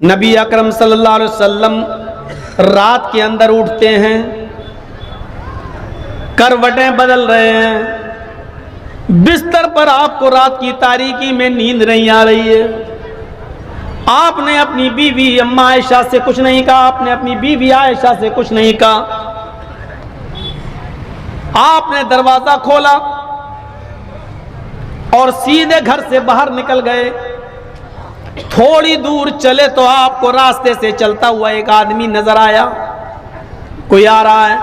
نبی اکرم صلی اللہ علیہ وسلم رات کے اندر اٹھتے ہیں، کروٹیں بدل رہے ہیں، بستر پر آپ کو رات کی تاریکی میں نیند نہیں آ رہی ہے۔ آپ نے اپنی بیوی اماں عائشہ سے کچھ نہیں کہا، آپ نے اپنی بیوی عائشہ سے کچھ نہیں کہا۔ آپ نے دروازہ کھولا اور سیدھے گھر سے باہر نکل گئے۔ تھوڑی دور چلے تو آپ کو راستے سے چلتا ہوا ایک آدمی نظر آیا، کوئی آ رہا ہے۔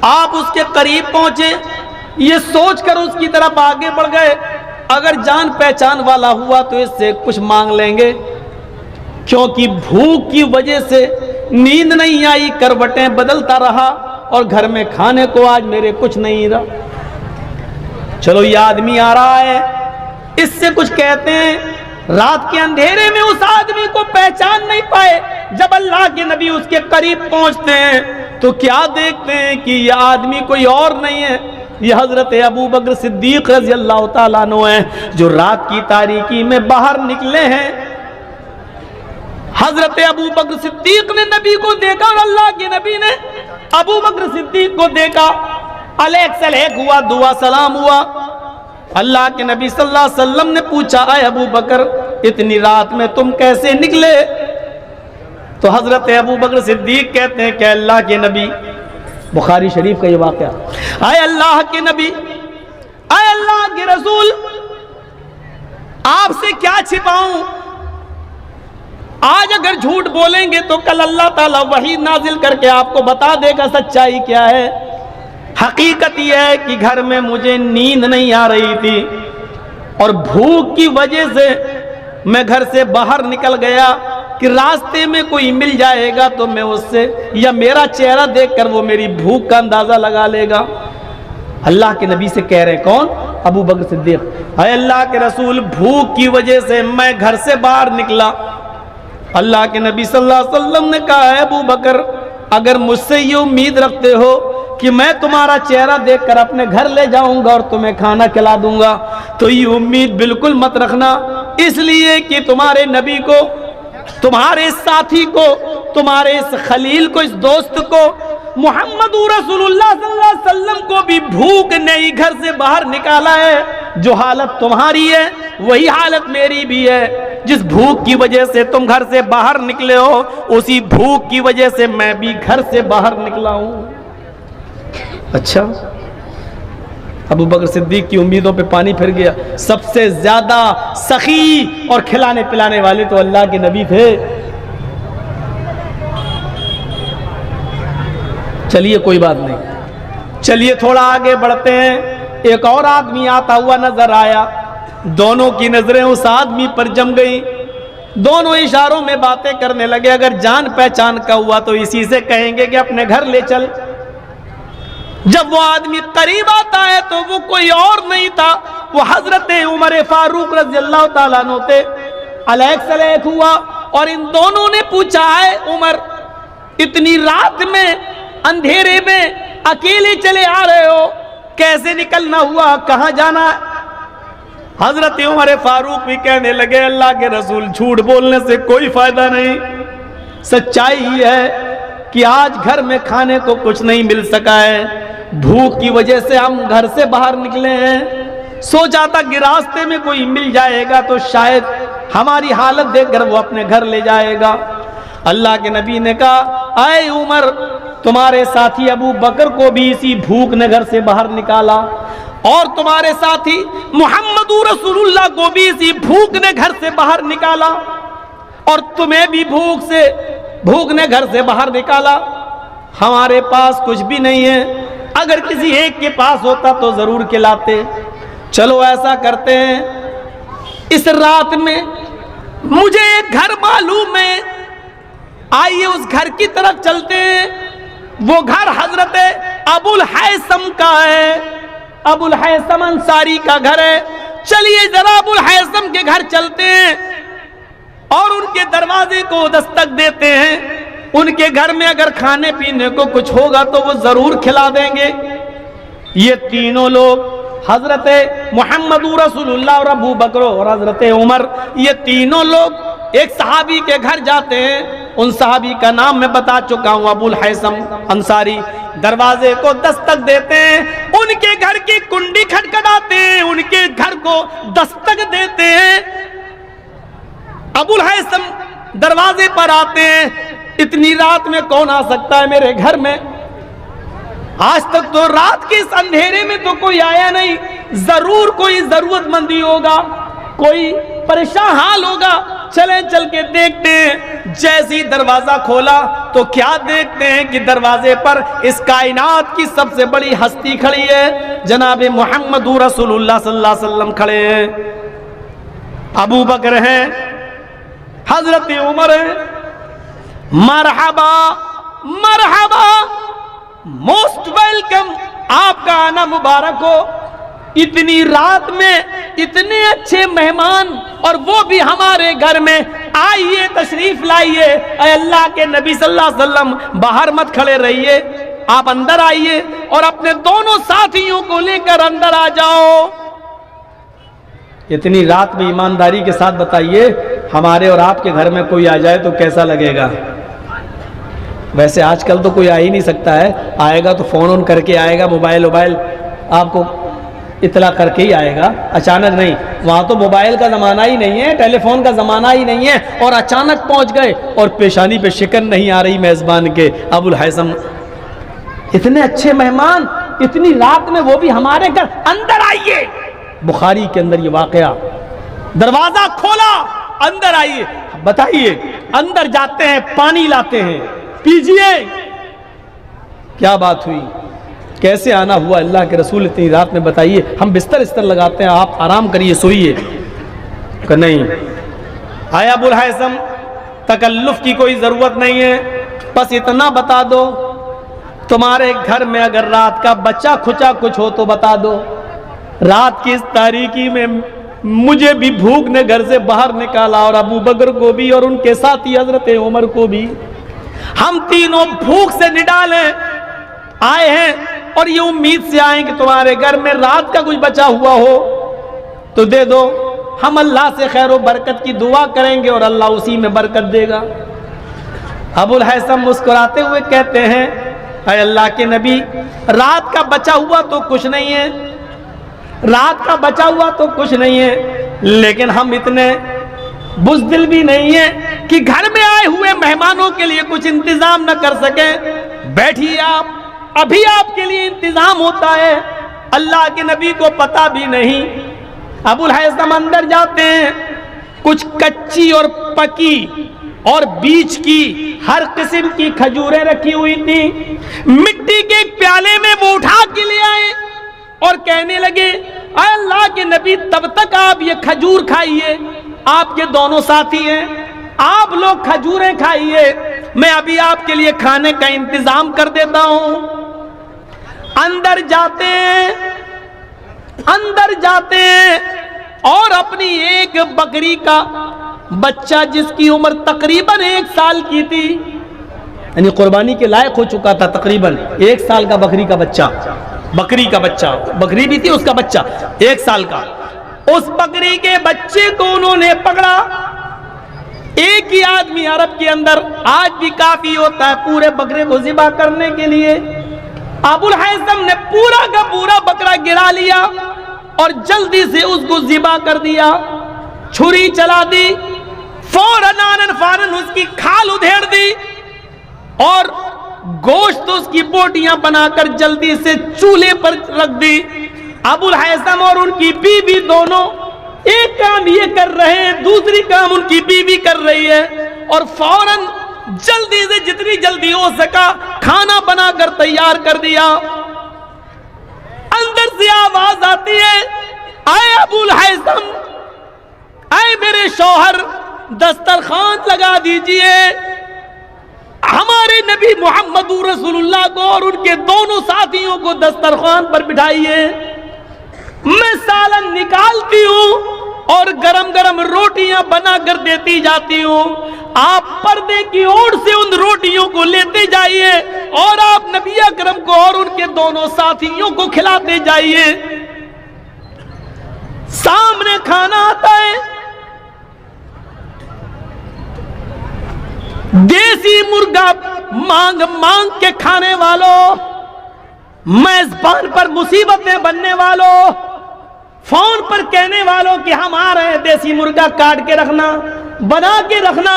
آپ اس کے قریب پہنچے، یہ سوچ کر اس کی طرف آگے بڑھ گئے، اگر جان پہچان والا ہوا تو اس سے کچھ مانگ لیں گے، کیونکہ بھوک کی وجہ سے نیند نہیں آئی، کروٹیں بدلتا رہا اور گھر میں کھانے کو آج میرے کچھ نہیں رہا۔ چلو یہ آدمی آ رہا ہے، اس سے کچھ کہتے ہیں۔ رات کے اندھیرے میں اس آدمی کو پہچان نہیں پائے۔ جب اللہ کے نبی اس کے قریب پہنچتے ہیں تو کیا دیکھتے ہیں کہ یہ آدمی کوئی اور نہیں ہے، یہ حضرت ابو بکر صدیق رضی اللہ تعالیٰ عنہ ہیں، جو رات کی تاریکی میں باہر نکلے ہیں۔ حضرت ابو بکر صدیق نے نبی کو دیکھا اور اللہ کے نبی نے ابو بکر صدیق کو دیکھا، علیک سلیک ہوا، دعا سلام ہوا۔ اللہ کے نبی صلی اللہ علیہ وسلم نے پوچھا، اے ابو بکر اتنی رات میں تم کیسے نکلے؟ تو حضرت ابو بکر صدیق کہتے ہیں کہ اللہ کے نبی، بخاری شریف کا یہ واقعہ، اے اللہ کے نبی، اے اللہ کے رسول، آپ سے کیا چھپاؤں؟ آج اگر جھوٹ بولیں گے تو کل اللہ تعالیٰ وحی نازل کر کے آپ کو بتا دے گا سچائی کیا ہے۔ حقیقت یہ ہے کہ گھر میں مجھے نیند نہیں آ رہی تھی اور بھوک کی وجہ سے میں گھر سے باہر نکل گیا کہ راستے میں کوئی مل جائے گا تو میں اس سے یا میرا چہرہ دیکھ کر وہ میری بھوک کا اندازہ لگا لے گا۔ اللہ کے نبی سے کہہ رہے ہیں، کون؟ ابو بکر صدیق، اے اللہ کے رسول بھوک کی وجہ سے میں گھر سے باہر نکلا۔ اللہ کے نبی صلی اللہ علیہ وسلم نے کہا، اے ابو بکر اگر مجھ سے یہ امید رکھتے ہو کہ میں تمہارا چہرہ دیکھ کر اپنے گھر لے جاؤں گا اور تمہیں کھانا کھلا دوں گا تو یہ امید بالکل مت رکھنا، اس لیے کہ تمہارے نبی کو، تمہارے ساتھی کو، تمہارے اس خلیل کو، اس دوست کو، محمد رسول اللہ صلی اللہ علیہ وسلم کو بھی بھوک نے ہی گھر سے باہر نکالا ہے۔ جو حالت تمہاری ہے وہی حالت میری بھی ہے۔ جس بھوک کی وجہ سے تم گھر سے باہر نکلے ہو اسی بھوک کی وجہ سے میں بھی گھر سے باہر نکلا ہوں۔ اچھا، ابو بکر صدیق کی امیدوں پہ پانی پھر گیا۔ سب سے زیادہ سخی اور کھلانے پلانے والے تو اللہ کے نبی تھے۔ چلیے کوئی بات نہیں، چلیے تھوڑا آگے بڑھتے ہیں۔ ایک اور آدمی آتا ہوا نظر آیا، دونوں کی نظریں اس آدمی پر جم گئی، دونوں اشاروں میں باتیں کرنے لگے۔ اگر جان پہچان کا ہوا تو اسی سے کہیں گے کہ اپنے گھر لے چل۔ جب وہ آدمی قریب آتا ہے تو وہ کوئی اور نہیں تھا، وہ حضرت عمر فاروق رضی اللہ تعالیٰ عنہ تھے۔ علیک سلیک ہوا اور ان دونوں نے پوچھا، ہے عمر اتنی رات میں اندھیرے میں اکیلے چلے آ رہے ہو، کیسے نکلنا ہوا، کہاں جانا ہے؟ حضرت عمر فاروق بھی کہنے لگے، اللہ کے رسول جھوٹ بولنے سے کوئی فائدہ نہیں، سچائی ہی ہے کہ آج گھر میں کھانے کو کچھ نہیں مل سکا ہے، بھوک کی وجہ سے ہم گھر سے باہر نکلے ہیں، سوچا تھا کہ راستے میں کوئی مل جائے گا تو شاید ہماری حالت دیکھ کر وہ اپنے گھر لے جائے گا۔ اللہ کے نبی نے کہا، اے عمر تمہارے ساتھی ابو بکر کو بھی اسی بھوک نے گھر سے باہر نکالا اور تمہارے ساتھی محمد رسول اللہ کو بھی اسی بھوک نے گھر سے باہر نکالا اور تمہیں بھی بھوک نے گھر سے باہر نکالا۔ ہمارے پاس کچھ بھی نہیں ہے، اگر کسی ایک کے پاس ہوتا تو ضرور کھلاتے۔ چلو ایسا کرتے ہیں، اس رات میں مجھے ایک گھر معلوم ہے، آئیے اس گھر کی طرف چلتے ہیں۔ وہ گھر حضرت ابو الحیثم کا ہے، ابو الحیثم انصاری کا گھر ہے۔ چلیے ذرا ابو الحیثم کے گھر چلتے ہیں اور ان کے دروازے کو دستک دیتے ہیں۔ ان کے گھر میں اگر کھانے پینے کو کچھ ہوگا تو وہ ضرور کھلا دیں گے۔ یہ تینوں لوگ، حضرت محمد رسول اللہ اور ابو بکر اور حضرت عمر، یہ تینوں لوگ ایک صحابی کے گھر جاتے ہیں، ان صحابی کا نام میں بتا چکا ہوں، ابو الحیثم انصاری۔ دروازے کو دستک دیتے ہیں، ان کے گھر کی کنڈی کھٹکھٹاتے ہیں، ان کے گھر کو دستک دیتے ہیں۔ ابو الحیثم دروازے پر آتے ہیں، اتنی رات میں کون آ سکتا ہے میرے گھر میں؟ آج تک تو رات کے اس اندھیرے میں تو کوئی آیا نہیں، ضرور کوئی ضرورت مندی ہوگا، کوئی پریشان حال ہوگا، چلیں چل کے دیکھتے ہیں۔ جیسے ہی دروازہ کھولا تو کیا دیکھتے ہیں کہ دروازے پر اس کائنات کی سب سے بڑی ہستی کھڑی ہے، جناب محمد رسول اللہ صلی اللہ علیہ وسلم کھڑے ہیں، ابو بکر ہیں، حضرت عمر ہیں۔ مرحبا مرحبا، موسٹ ویلکم، آپ کا آنا مبارک ہو۔ اتنی رات میں اتنے اچھے مہمان، اور وہ بھی ہمارے گھر میں، آئیے تشریف لائیے۔ اے اللہ کے نبی صلی اللہ علیہ وسلم، باہر مت کھڑے رہیے، آپ اندر آئیے اور اپنے دونوں ساتھیوں کو لے کر اندر آ جاؤ۔ اتنی رات میں ایمانداری کے ساتھ بتائیے، ہمارے اور آپ کے گھر میں کوئی آ جائے تو کیسا لگے گا؟ ویسے آج کل تو کوئی آ ہی نہیں سکتا ہے، آئے گا تو فون آن کر کے آئے گا، موبائل آپ کو اطلاع کر کے ہی آئے گا، اچانک نہیں۔ وہاں تو موبائل کا زمانہ ہی نہیں ہے، ٹیلی فون کا زمانہ ہی نہیں ہے، اور اچانک پہنچ گئے، اور پیشانی پہ شکن نہیں آ رہی میزبان کے۔ ابو الحیثم، اتنے اچھے مہمان، اتنی رات میں، وہ بھی ہمارے گھر، اندر آئیے۔ بخاری کے اندر یہ واقعہ، دروازہ کھولا، اندر آئیے۔ بتائیے، اندر جاتے ہیں، پانی لاتے ہیں، پیجئے۔ کیا بات ہوئی، کیسے آنا ہوا اللہ کے رسول اتنی رات میں؟ بتائیے، ہم بستر لگاتے ہیں، آپ آرام کریے، سوئیے، کہ نہیں؟ آیا ابو الحیثم، تکلف کی کوئی ضرورت نہیں ہے، بس اتنا بتا دو، تمہارے گھر میں اگر رات کا بچہ کھچا کچھ ہو تو بتا دو۔ رات کی اس تاریکی میں مجھے بھی بھوک نے گھر سے باہر نکالا، اور ابو بکر کو بھی، اور ان کے ساتھی حضرت عمر کو بھی۔ ہم تینوں بھوک سے نڈالے آئے ہیں، اور یہ امید سے آئیں کہ تمہارے گھر میں رات کا کچھ بچا ہوا ہو تو دے دو، ہم اللہ سے خیر و برکت کی دعا کریں گے اور اللہ اسی میں برکت دے گا۔ ابو الحیثم مسکراتے ہوئے کہتے ہیں، اے اللہ کے نبی، رات کا بچا ہوا تو کچھ نہیں ہے، رات کا بچا ہوا تو کچھ نہیں ہے، لیکن ہم اتنے بزدل بھی نہیں ہیں کہ گھر میں آئے ہوئے مہمانوں کے لیے کچھ انتظام نہ کر سکیں۔ بیٹھیے آپ، ابھی آپ کے لیے انتظام ہوتا ہے۔ اللہ کے نبی کو پتہ بھی نہیں۔ ابو الحیثم اندر جاتے ہیں، کچھ کچی اور پکی اور بیچ کی ہر قسم کی کھجوریں رکھی ہوئی تھی، مٹی کے ایک پیالے میں وہ اٹھا کے لے آئے اور کہنے لگے، اے اللہ کے نبی، تب تک آپ یہ کھجور کھائیے، آپ کے دونوں ساتھی ہیں، آپ لوگ کھجوریں کھائیے، میں ابھی آپ کے لیے کھانے کا انتظام کر دیتا ہوں۔ اندر جاتے ہیں اور اپنی ایک بکری کا بچہ، جس کی عمر تقریباً 1 سال کی تھی، یعنی قربانی کے لائق ہو چکا تھا، تقریباً 1 سال کا بکری کا بچہ، بکری بھی تھی، اس کا بچہ 1 سال کا، اس بکری کے بچے کو انہوں نے پکڑا۔ ایک ہی آدمی عرب کے اندر آج بھی کافی ہوتا ہے پورے بکرے کو ذبح کرنے کے لیے۔ ابو الحیثم نے پورا کا پورا بکرا گرا لیا اور جلدی سے اس کو ذبح کر دیا، چھری چلا دی، فوراً اس کی کھال ادھیڑ دی، اور گوشت اس کی بوٹیاں بنا کر جلدی سے چولہے پر رکھ دی۔ ابو الحیثم اور ان کی بیوی دونوں ایک کام یہ کر رہے ہیں، دوسری کام ان کی بیوی کر رہی ہے، اور فوراً جلدی سے جتنی جلدی ہو سکا کھانا بنا کر تیار کر دیا۔ اندر سے آواز آتی ہے، اے ابو الحیثم، اے میرے شوہر، دسترخوان لگا دیجئے، ہمارے نبی محمد رسول اللہ کو اور ان کے دونوں ساتھیوں کو دسترخوان پر بٹھائیے، میں سالن نکالتی ہوں اور گرم گرم روٹیاں بنا کر دیتی جاتی ہوں، آپ پردے کی اوٹ سے ان روٹیوں کو لیتے جائیے اور آپ نبی اکرم کو اور ان کے دونوں ساتھیوں کو کھلاتے جائیے۔ سامنے کھانا آتا ہے، دیسی مرغا مانگ مانگ کے کھانے والوں، میزبان پر مصیبتیں بننے والوں، فون پر کہنے والوں کہ ہم آ رہے ہیں، دیسی مرغا کاٹ کے رکھنا، بنا کے رکھنا،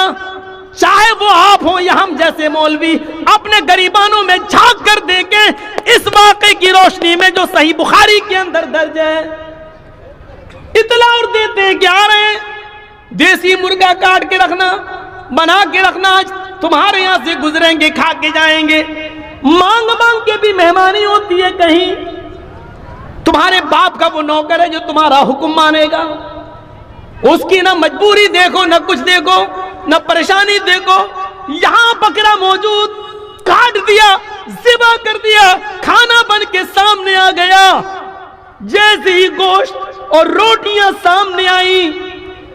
چاہے وہ آپ ہوں یا ہم جیسے مولوی، اپنے گریبانوں میں جھانک کر دیکھیں اس واقعے کی روشنی میں جو صحیح بخاری کے اندر درج ہے، اطلاع اور دیتے ہیں کہ آ رہے ہیں، دیسی مرغا کاٹ کے رکھنا، بنا کے رکھنا، آج تمہارے یہاں سے گزریں گے، کھا کے جائیں گے۔ مانگ مانگ کے بھی مہمانی ہوتی ہے، کہیں تمہارے باپ کا وہ نوکر ہے جو تمہارا حکم مانے گا، اس کی نہ مجبوری دیکھو، نہ کچھ دیکھو، نہ پریشانی دیکھو، یہاں بکرا موجود، کاٹ دیا، ذبح کر دیا، کھانا بن کے سامنے آ گیا۔ جیسے ہی گوشت اور روٹیاں سامنے آئیں،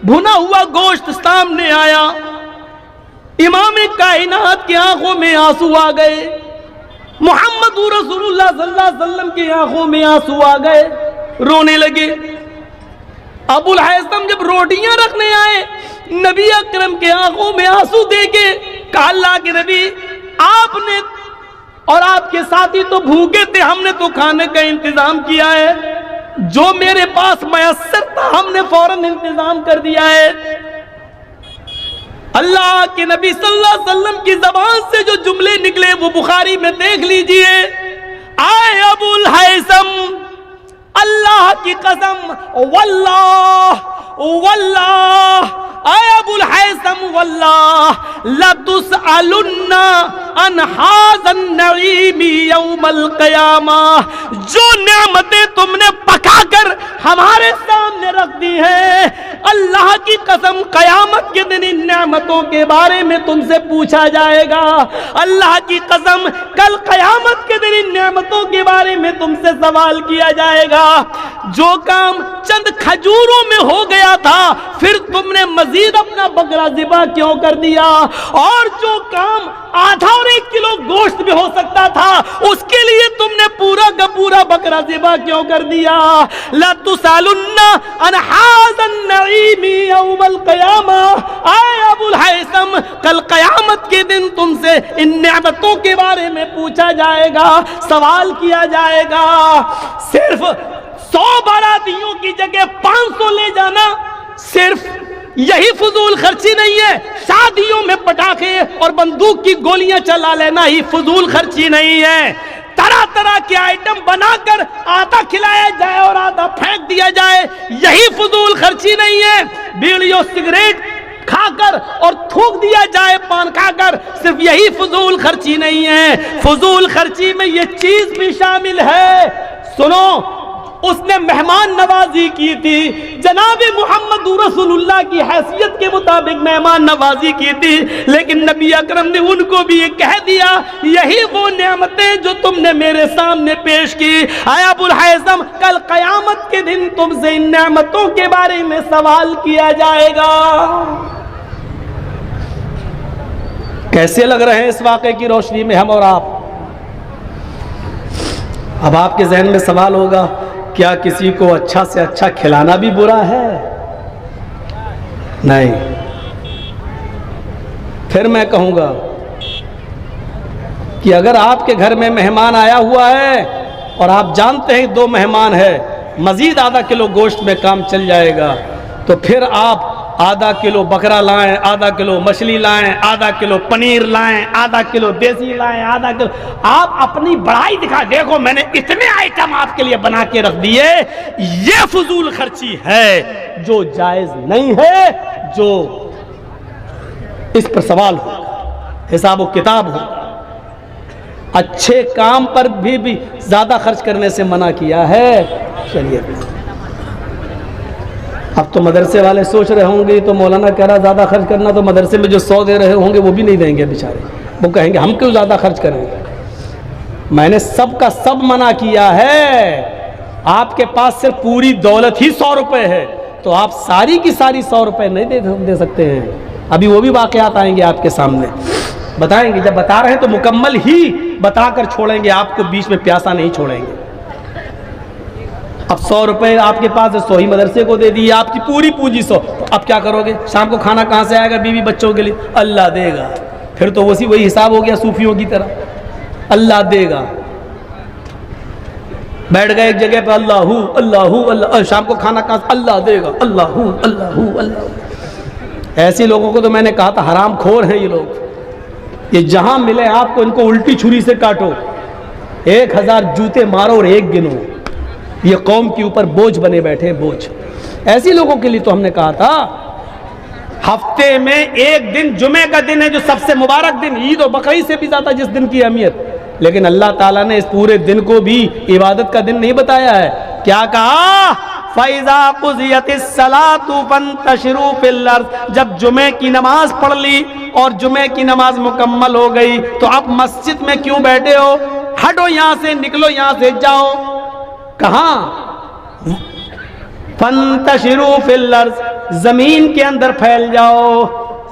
بھنا ہوا گوشت سامنے آیا، امام کائنات کی آنکھوں میں آنسو آ گئے، محمد رسول اللہ صلی اللہ علیہ وسلم کی آنکھوں میں آنسو آ گئے، رونے لگے۔ ابو الہیثم جب روٹیاں رکھنے آئے، نبی اکرم کے آنکھوں میں آنسو دیکھے، کہا اللہ کے نبی، آپ نے اور آپ کے ساتھی تو بھوکے تھے، ہم نے تو کھانے کا انتظام کیا ہے، جو میرے پاس میسر تھا ہم نے فوراً انتظام کر دیا ہے۔ اللہ کے نبی صلی اللہ علیہ وسلم کی زبان سے جو جملے نکلے وہ بخاری میں دیکھ لیجئے، آئے ابو الہیثم، اللہ کی قسم، واللہ واللہ، اے ابو الہیثم واللہ، لَتُسْأَلُنَّ عَنْ هَذَا النَّعِيمِ يَوْمَ الْقِيَامَةِ، جو نعمتیں تم نے پکا کر ہمارے سامنے رکھ دی ہیں، اللہ کی قسم قیامت کے دن ان نعمتوں کے بارے میں تم سے پوچھا جائے گا۔ اللہ کی قسم کل قیامت کے دن ان نعمتوں کے بارے میں تم سے سوال کیا جائے گا۔ جو کام چند کھجوروں میں ہو گیا تھا، پھر تم نے مزید اپنا بکرا ذبح کیوں کر دیا؟ اور جو کام آدھا اور 1 کلو گوشت بھی ہو سکتا تھا، اس کے لیے تم نے پورا کا پورا بکرا ذبح کیوں کر دیا؟ لَتُسْأَلُنَّ عَنْ هَذَا النَّعِيمِ يَوْمَ الْقِيَامَةِ، اے ابو الہیثم کل قیامت کے دن تم سے ان نعمتوں کے بارے میں پوچھا جائے گا، سوال کیا جائے گا۔ صرف 100 باراتیوں کی جگہ 500 لے جانا صرف یہی فضول خرچی نہیں ہے، شادیوں میں پٹاخے اور بندوق کی گولیاں چلا لینا ہی فضول خرچی نہیں ہے، طرح طرح کے آئٹم بنا کر آدھا کھلایا جائے اور آدھا پھینک دیا جائے، یہی فضول خرچی نہیں ہے، بیڑی اور سگریٹ کھا کر اور تھوک دیا جائے پان کھا کر، صرف یہی فضول خرچی نہیں ہے، فضول خرچی میں یہ چیز بھی شامل ہے۔ سنو، اس نے مہمان نوازی کی تھی، جناب محمد رسول اللہ کی حیثیت کے مطابق مہمان نوازی کی تھی، لیکن نبی اکرم نے ان کو بھی یہ کہہ دیا، یہی وہ نعمتیں جو تم نے میرے سامنے پیش کی، اے ابو الہیثم کل قیامت کے دن تم سے ان نعمتوں کے بارے میں سوال کیا جائے گا۔ کیسے لگ رہے ہیں اس واقعے کی روشنی میں ہم اور آپ؟ اب آپ کے ذہن میں سوال ہوگا، کیا کسی کو اچھا سے اچھا کھلانا بھی برا ہے؟ نہیں۔ پھر میں کہوں گا کہ اگر آپ کے گھر میں مہمان آیا ہوا ہے اور آپ جانتے ہیں 2 مہمان ہے، مزید آدھا کلو گوشت میں کام چل جائے گا، تو پھر آپ آدھا کلو بکرا لائیں، آدھا کلو مچھلی لائیں، آدھا کلو پنیر لائیں، آدھا کلو دیسی لائیں، آدھا کلو، آپ اپنی بڑائی دکھا، دیکھو میں نے اتنے آئٹم آپ کے لیے بنا کے رکھ دیے۔ یہ فضول خرچی ہے جو جائز نہیں ہے، جو اس پر سوال ہوگا، حساب و کتاب ہوگا۔ اچھے کام پر بھی زیادہ خرچ کرنے سے منع کیا ہے شریعت نے۔ اب تو مدرسے والے سوچ رہے ہوں گے، تو مولانا کہہ رہا زیادہ خرچ کرنا، تو مدرسے میں جو 100 دے رہے ہوں گے وہ بھی نہیں دیں گے بیچارے، وہ کہیں گے ہم کیوں زیادہ خرچ کریں گے۔ میں نے سب کا سب منع کیا ہے۔ آپ کے پاس صرف پوری دولت ہی 100 روپے ہے، تو آپ ساری کی ساری 100 روپے نہیں دے سکتے ہیں۔ ابھی وہ بھی واقعات آئیں گے آپ کے سامنے، بتائیں گے، جب بتا رہے ہیں تو مکمل ہی بتا کر چھوڑیں گے، آپ کو بیچ میں پیاسا نہیں چھوڑیں گے۔ اب 100 روپے آپ کے پاس ہے، 100 ہی مدرسے کو دے دیے، آپ کی پوری پونجی 100، تو اب کیا کرو گے؟ شام کو کھانا کہاں سے آئے گا بیوی بچوں کے لیے؟ اللہ دے گا۔ پھر تو وہی حساب ہو گیا صوفیوں کی طرح، اللہ دے گا، بیٹھ گئے ایک جگہ پہ اللہ اللہ اللہ، شام کو کھانا کہاں سے اللہ دے گا، اللہ اللہ اللہ۔ ایسے لوگوں کو تو میں نے کہا تھا حرام خور ہیں یہ لوگ، یہ جہاں ملے آپ کو ان کو الٹی چھری سے کاٹو، 1000 جوتے مارو اور ایک گنو، یہ قوم کے اوپر بوجھ بنے بیٹھے ہیں، بوجھ۔ ایسی لوگوں کے لیے تو ہم نے کہا تھا ہفتے میں ایک دن جمعے کا دن ہے جو سب سے مبارک دن، عید و بقرعید سے بھی زیادہ جس دن کی اہمیت، لیکن اللہ تعالیٰ نے اس پورے دن کو بھی عبادت کا دن نہیں بتایا ہے، کیا کہا؟ فَإِذَا قُضِيَتِ الصَّلَاةُ فَانتَشِرُوا فِي الْأَرْضِ، جب جمعے کی نماز پڑھ لی اور جمعے کی نماز مکمل ہو گئی تو اب مسجد میں کیوں بیٹھے ہو؟ ہٹو یہاں سے، نکلو یہاں سے، جاؤ کہاں؟ فَانتَشِرُوا فِي الْأَرْضِ، زمین کے اندر پھیل جاؤ،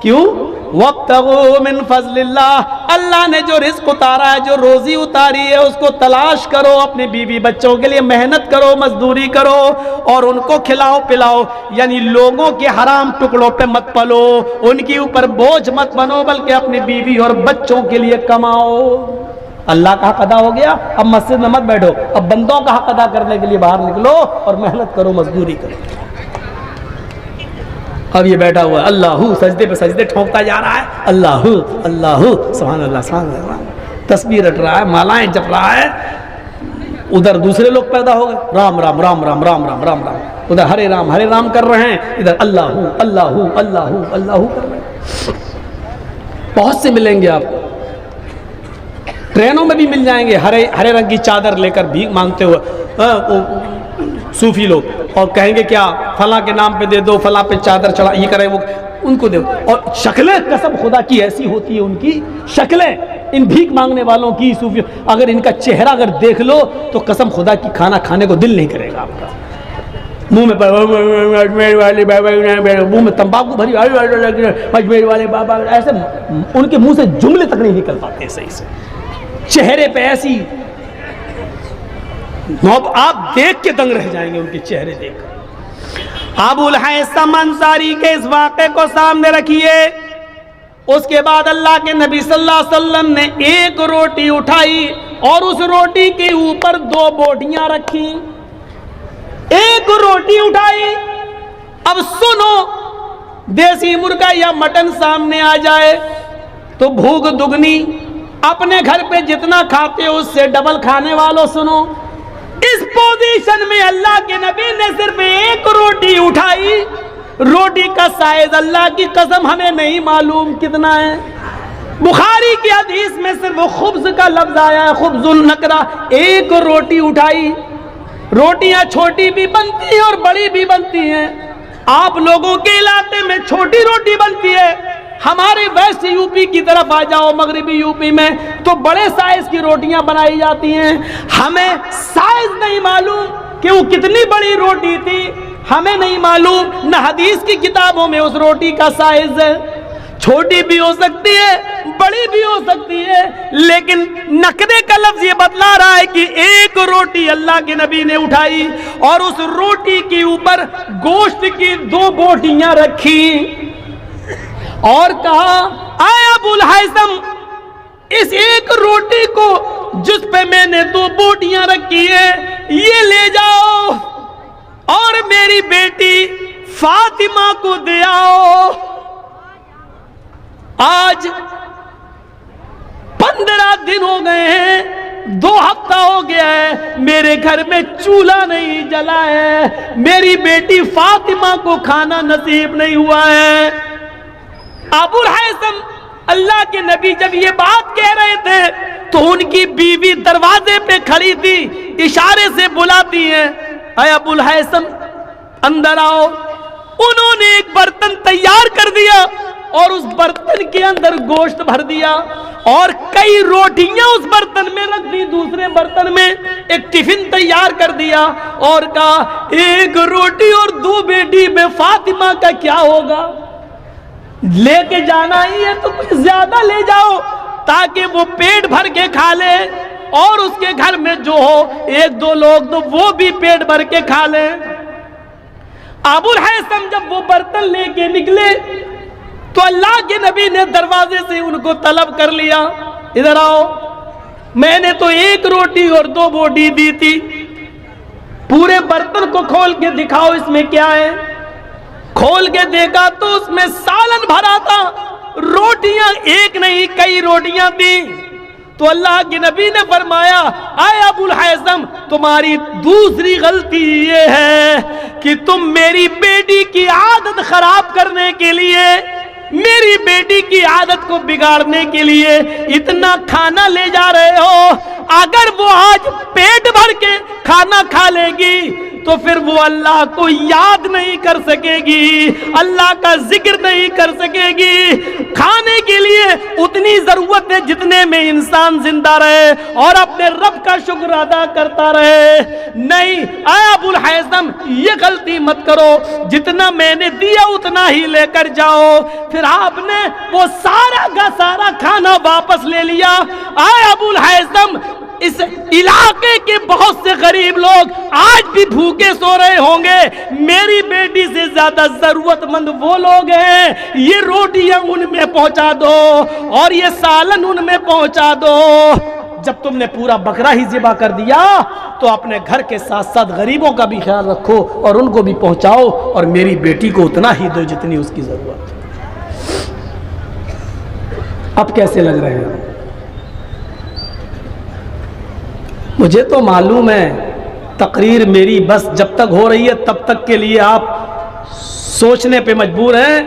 کیوں؟ وَابْتَغُوا مِن فَضْلِ اللَّهِ، اللہ نے جو رزق اتارا ہے، جو روزی اتاری ہے، اس کو تلاش کرو، اپنے بیوی بچوں کے لیے محنت کرو، مزدوری کرو اور ان کو کھلاؤ پلاؤ، یعنی لوگوں کے حرام ٹکڑوں پہ مت پلو، ان کے اوپر بوجھ مت بنو، بلکہ اپنی بیوی اور بچوں کے لیے کماؤ۔ اللہ کا حق ادا ہو گیا، اب مسجد میں مت بیٹھو، اب بندوں کا حق ادا کرنے کے لیے باہر نکلو اور محنت کرو، مزدوری کرو۔ اب یہ بیٹھا ہوا ہے اللہ سجدے پہ سجدے ٹھونکتا جا رہا ہے، اللہ اللہ سبحان اللہ سبحان اللہ، تسبیح رٹ رہا ہے، مالائیں جپ رہا ہے، ادھر دوسرے لوگ پیدا ہو گئے، رام رام رام رام رام رام رام رام، ادھر ہرے رام کر رہے ہیں، ادھر اللہ اللہ اللہ اللہ کر رہے ہیں۔ بہت سے ملیں گے آپ کو، ٹرینوں میں بھی مل جائیں گے، ہرے رنگ کی چادر لے کر بھیک مانگتے ہوئے صوفی لوگ، اور کہیں گے کیا فلاں کے نام پہ دے دو، فلاں پہ چادر چڑھا، یہ کریں وہ، ان کو دے دو، اور شکلیں قسم خدا کی ایسی ہوتی ہے، ان کی شکلیں ان بھیک مانگنے والوں کی، صوفی، اگر ان کا چہرہ اگر دیکھ لو تو قسم خدا کی کھانا کھانے کو دل نہیں کرے گا آپ کا، منہ میں تمباکو بھری، اجمیر والے بابا، ایسے ان کے منہ سے جملے تک نہیں نکل پاتے صحیح سے، چہرے پہ ایسی، آپ دیکھ کے دنگ رہ جائیں گے ان کے چہرے دیکھ کر۔ ابو الہیثم انصاری کے اس واقعے کو سامنے رکھیے، اس کے بعد اللہ کے نبی صلی اللہ علیہ وسلم نے ایک روٹی اٹھائی اور اس روٹی کے اوپر 2 بوٹیاں رکھی، ایک روٹی اٹھائی۔ اب سنو، دیسی مرغا یا مٹن سامنے آ جائے تو بھوک دگنی، اپنے گھر پہ جتنا کھاتے ہو اس سے ڈبل کھانے والوں سنو، اس پوزیشن میں اللہ کے نبی نے صرف ایک روٹی اٹھائی، روٹی کا سائز اللہ کی قسم ہمیں نہیں معلوم کتنا ہے، بخاری کی حدیث میں صرف خبز کا لفظ آیا ہے، خبز النکرہ، ایک روٹی اٹھائی۔ روٹیاں چھوٹی بھی بنتی ہیں اور بڑی بھی بنتی ہیں، آپ لوگوں کے علاقے میں چھوٹی روٹی بنتی ہے، ہمارے ویسٹ یو پی کی طرف آ جاؤ، مغربی یو پی میں تو بڑے سائز کی روٹیاں بنائی جاتی ہیں، ہمیں سائز نہیں معلوم کہ وہ کتنی بڑی روٹی تھی، ہمیں نہیں معلوم، نہ حدیث کی کتابوں میں اس روٹی کا سائز ہے، چھوٹی بھی ہو سکتی ہے، بڑی بھی ہو سکتی ہے، لیکن نقرے کا لفظ یہ بتلا رہا ہے کہ ایک روٹی اللہ کے نبی نے اٹھائی اور اس روٹی کے اوپر گوشت کی 2 بوٹیاں رکھی اور کہا، اے ابو الہیثم، اس ایک روٹی کو جس پہ میں نے 2 بوٹیاں رکھی ہے یہ لے جاؤ اور میری بیٹی فاطمہ کو دے آؤ۔ آج 15 دن ہو گئے ہیں، 2 ہفتہ ہو گیا ہے، میرے گھر میں چولہا نہیں جلا ہے، میری بیٹی فاطمہ کو کھانا نصیب نہیں ہوا ہے۔ ابو الہیثم، اللہ کے نبی جب یہ بات کہہ رہے تھے تو ان کی بیوی دروازے پہ کھڑی تھی، اشارے سے بلاتی ہیں، اے ابو الہیثم اندر آؤ۔ انہوں نے ایک برتن تیار کر دیا اور اس برتن کے اندر گوشت بھر دیا اور کئی روٹیاں اس برتن میں رکھ دی، دوسرے برتن میں ایک ٹفن تیار کر دیا اور کہا، ایک روٹی اور 2 بیٹی میں فاطمہ کا کیا ہوگا؟ لے کے جانا ہی ہے تو کچھ زیادہ لے جاؤ تاکہ وہ پیٹ بھر کے کھا لے اور اس کے گھر میں جو ہو 1-2 لوگ تو وہ بھی پیٹ بھر کے کھا لیں۔ ابو الہیثم جب وہ برتن لے کے نکلے تو اللہ کے نبی نے دروازے سے ان کو طلب کر لیا، ادھر آؤ، میں نے تو 1 روٹی اور 2 بوٹی دی تھی، پورے برتن کو کھول کے دکھاؤ اس میں کیا ہے۔ کھول کے دیکھا تو اس میں سالن بھرا تھا، روٹیاں ایک نہیں کئی روٹیاں تھیں۔ تو اللہ کے نبی نے فرمایا، اے ابو الحیثم، تمہاری دوسری غلطی یہ ہے کہ تم میری بیٹی کی عادت خراب کرنے کے لیے، میری بیٹی کی عادت کو بگاڑنے کے لیے اتنا کھانا لے جا رہے ہو۔ اگر وہ آج پیٹ بھر کے کھانا کھا لے گی تو پھر وہ اللہ کو یاد نہیں کر سکے گی، اللہ کا ذکر نہیں کر سکے گی۔ کھانے کے لیے اتنی ضرورت ہے جتنے میں انسان زندہ رہے اور اپنے رب کا شکر ادا کرتا رہے۔ نہیں، اے ابو الحیثم، یہ غلطی مت کرو، جتنا میں نے دیا اتنا ہی لے کر جاؤ۔ پھر آپ نے وہ سارا کا سارا کھانا واپس لے لیا۔ اے ابو الحیثم، اس علاقے کے بہت سے غریب لوگ آج بھی بھوکے سو رہے ہوں گے، میری بیٹی سے زیادہ ضرورت مند وہ لوگ ہیں، یہ روٹیاں ان میں پہنچا دو اور یہ سالن ان میں پہنچا دو۔ جب تم نے پورا بکرا ہی ذبح کر دیا تو اپنے گھر کے ساتھ ساتھ غریبوں کا بھی خیال رکھو اور ان کو بھی پہنچاؤ، اور میری بیٹی کو اتنا ہی دو جتنی اس کی ضرورت۔ اب کیسے لگ رہے ہیں؟ مجھے تو معلوم ہے تقریر میری بس جب تک ہو رہی ہے تب تک کے لیے آپ سوچنے پہ مجبور ہیں،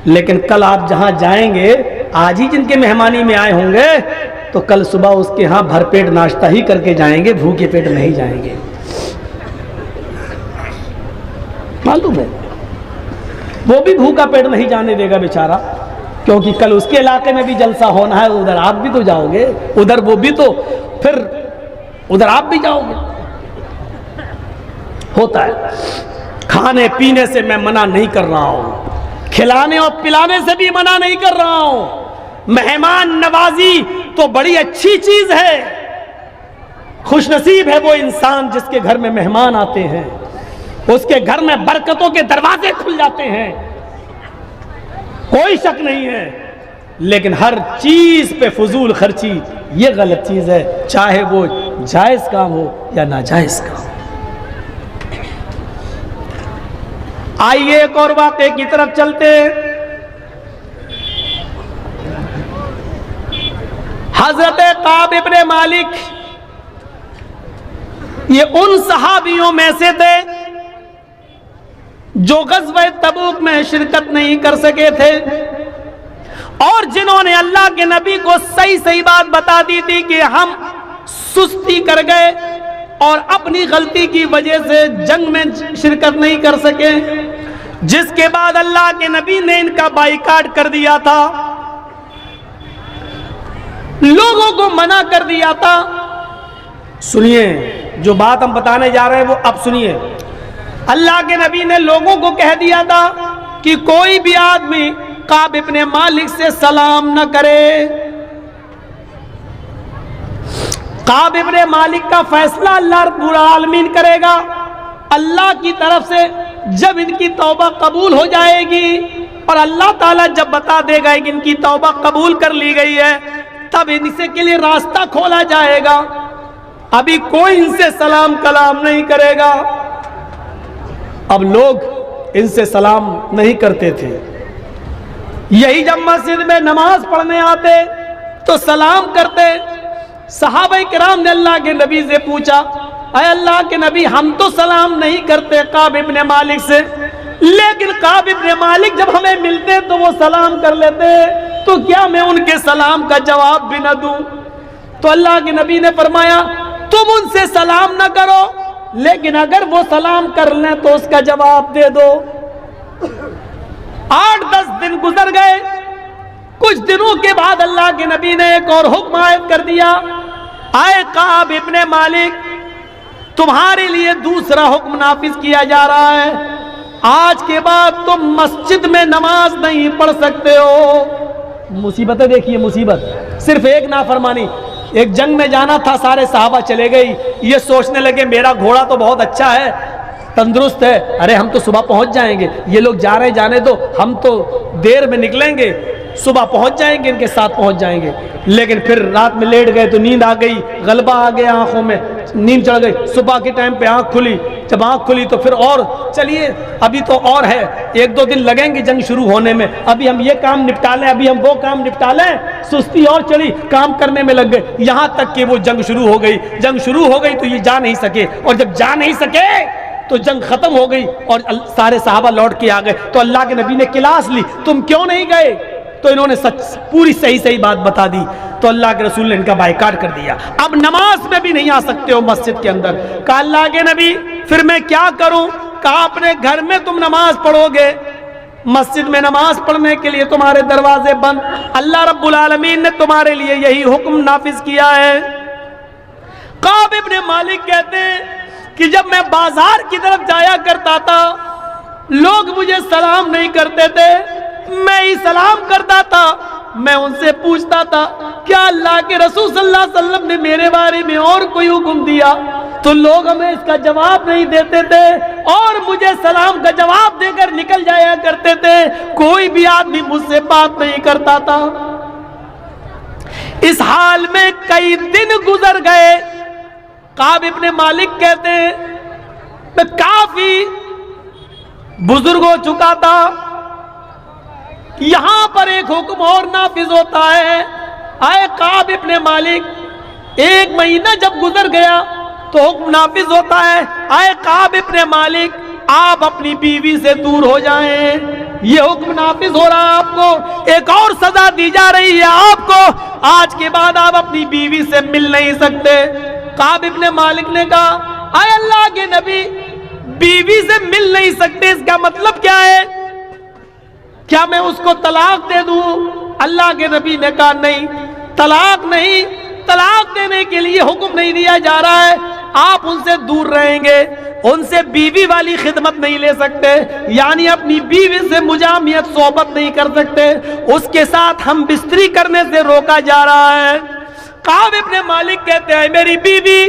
لیکن کل آپ جہاں جائیں گے، آج ہی جن کے مہمانی میں آئے ہوں گے تو کل صبح اس کے ہاں بھر پیٹ ناشتہ ہی کر کے جائیں گے، بھوکے پیٹ نہیں جائیں گے۔ معلوم ہے وہ بھی بھوکا پیٹ نہیں جانے دے گا بیچارہ، کیونکہ کل اس کے علاقے میں بھی جلسہ ہونا ہے، ادھر آپ بھی تو جاؤ گے، ادھر وہ بھی تو، پھر ادھر آپ بھی جاؤ گے۔ ہوتا ہے، کھانے پینے سے میں منع نہیں کر رہا ہوں، کھلانے اور پلانے سے بھی منع نہیں کر رہا ہوں۔ مہمان نوازی تو بڑی اچھی چیز ہے، خوش نصیب ہے وہ انسان جس کے گھر میں مہمان آتے ہیں، اس کے گھر میں برکتوں کے دروازے کھل جاتے ہیں، کوئی شک نہیں ہے، لیکن ہر چیز پہ فضول خرچی یہ غلط چیز ہے، چاہے وہ جائز کام ہو یا ناجائز کام۔ آئیے ایک اور واقعے کی طرف چلتے ہیں۔ حضرت کعب ابن مالک یہ ان صحابیوں میں سے تھے جو غزوہ تبوک میں شرکت نہیں کر سکے تھے، اور جنہوں نے اللہ کے نبی کو صحیح بات بتا دی تھی کہ ہم سستی کر گئے اور اپنی غلطی کی وجہ سے جنگ میں شرکت نہیں کر سکے، جس کے بعد اللہ کے نبی نے ان کا بائیکاٹ کر دیا تھا، لوگوں کو منع کر دیا تھا۔ سنیے جو بات ہم بتانے جا رہے ہیں وہ اب سنیے۔ اللہ کے نبی نے لوگوں کو کہہ دیا تھا کہ کوئی بھی آدمی کعب ابن مالک سے سلام نہ کرے۔ کعب ابن مالک کا فیصلہ اللہ رب العالمین کرے گا، اللہ کی طرف سے جب ان کی توبہ قبول ہو جائے گی اور اللہ تعالیٰ جب بتا دے گا کہ ان کی توبہ قبول کر لی گئی ہے، تب ان سے کے لیے راستہ کھولا جائے گا، ابھی کوئی ان سے سلام کلام نہیں کرے گا۔ اب لوگ ان سے سلام نہیں کرتے تھے، یہی جب مسجد میں نماز پڑھنے آتے تو سلام کرتے۔ صحابہ کرام نے اللہ کے نبی سے پوچھا، اے اللہ کے نبی ہم تو سلام نہیں کرتے کعب ابن مالک سے، لیکن کعب ابن مالک جب ہمیں ملتے تو وہ سلام کر لیتے، تو کیا میں ان کے سلام کا جواب بھی نہ دوں؟ تو اللہ کے نبی نے فرمایا تم ان سے سلام نہ کرو، لیکن اگر وہ سلام کر لیں تو اس کا جواب دے دو۔ 8-10 دن گزر گئے، کچھ دنوں کے بعد اللہ کے نبی نے ایک اور حکم عائد کر دیا، اے کعب ابن مالک تمہارے لیے دوسرا حکم نافذ کیا جا رہا ہے، آج کے بعد تم مسجد میں نماز نہیں پڑھ سکتے ہو۔ مصیبتیں دیکھیے، مصیبت صرف ایک نافرمانی، ایک جنگ میں جانا تھا، سارے صحابہ چلے گئی، یہ سوچنے لگے میرا گھوڑا تو بہت اچھا ہے، تندرست ہے, ارے ہم تو صبح پہنچ جائیں گے, یہ لوگ جا رہے جانے دو, ہم تو دیر میں نکلیں گے, صبح پہنچ جائیں گے, ان کے ساتھ پہنچ جائیں گے. لیکن پھر رات میں لیٹ گئے تو نیند آ گئی, غلبہ آ گیا آنکھوں میں, نیند چڑھ گئی, صبح کے ٹائم پہ آنکھ کھلی, جب آنکھ کھلی تو پھر اور چلیے ابھی تو اور ہے, 1-2 دن لگیں گے جنگ شروع ہونے میں, ابھی ہم یہ کام نپٹا لیں, ابھی ہم وہ کام نپٹا لیں, سستی اور چڑھی, کام کرنے میں لگ گئے, یہاں تک کہ وہ جنگ شروع ہو گئی. جنگ شروع ہو گئی تو یہ جا نہیں سکے, اور جب جا نہیں سکے تو جنگ ختم ہو گئی اور سارے صحابہ لوٹ کے آ گئے. تو اللہ کے نبی نے کلاس لی, تم کیوں نہیں گئے؟ تو انہوں نے پوری صحیح بات بتا دی. تو اللہ کے رسول نے ان کا بائیکاٹ کر دیا, اب نماز میں بھی نہیں آ سکتے ہو مسجد کے اندر. کہا اللہ کے نبی پھر میں کیا کروں؟ کہا اپنے گھر میں تم نماز پڑھو گے, مسجد میں نماز پڑھنے کے لیے تمہارے دروازے بند. اللہ رب العالمین نے تمہارے لیے یہی حکم نافذ کیا ہے. کعب ابن مالک کہتے ہیں کہ جب میں بازار کی طرف جایا کرتا تھا, لوگ مجھے سلام نہیں کرتے تھے, میں ہی سلام کرتا تھا. میں ان سے پوچھتا تھا کیا اللہ کے رسول صلی اللہ علیہ وسلم نے میرے بارے میں اور کوئی حکم دیا؟ تو لوگ ہمیں اس کا جواب نہیں دیتے تھے اور مجھے سلام کا جواب دے کر نکل جایا کرتے تھے. کوئی بھی آدمی مجھ سے بات نہیں کرتا تھا. اس حال میں کئی دن گزر گئے. کعب ابن مالک کہتے ہیں میں کافی بزرگ ہو چکا تھا, یہاں پر ایک حکم اور نافذ ہوتا ہے. آئے کعب ابن مالک, 1 مہینہ جب گزر گیا تو حکم نافذ ہوتا ہے, آئے کعب ابن مالک آپ اپنی بیوی سے دور ہو جائیں. یہ حکم نافذ ہو رہا ہے آپ کو, ایک اور سزا دی جا رہی ہے آپ کو, آج کے بعد آپ اپنی بیوی سے مل نہیں سکتے. کعب ابن مالک نے کہا اے اللہ کے نبی بیوی سے مل نہیں سکتے, اس کا مطلب کیا ہے؟ کیا میں اس کو طلاق دے دوں؟ اللہ کے نبی نے کہا نہیں, طلاق نہیں, طلاق دینے کے لیے حکم نہیں دیا جا رہا ہے, آپ ان سے دور رہیں گے, ان سے بیوی والی خدمت نہیں لے سکتے, یعنی اپنی بیوی سے مجامعت صحبت نہیں کر سکتے, اس کے ساتھ ہم بستری کرنے سے روکا جا رہا ہے. کعب ابن مالک کہتے ہیں میری بیوی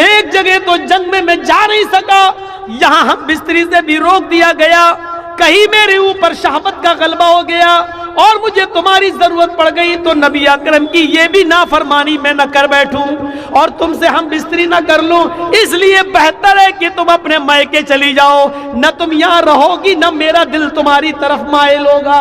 ایک جگہ تو جنگ میں جا نہیں سکا, یہاں ہم بستری سے بھی روک دیا گیا, کہیں میرے اوپر شہوت کا غلبہ ہو گیا اور مجھے تمہاری ضرورت پڑ گئی تو نبی اکرم کی یہ بھی نافرمانی میں نہ کر بیٹھوں اور تم سے ہم بستری نہ کر لوں, اس لیے بہتر ہے کہ تم اپنے مائکے چلی جاؤ, نہ تم یہاں رہو گی نہ میرا دل تمہاری طرف مائل ہوگا.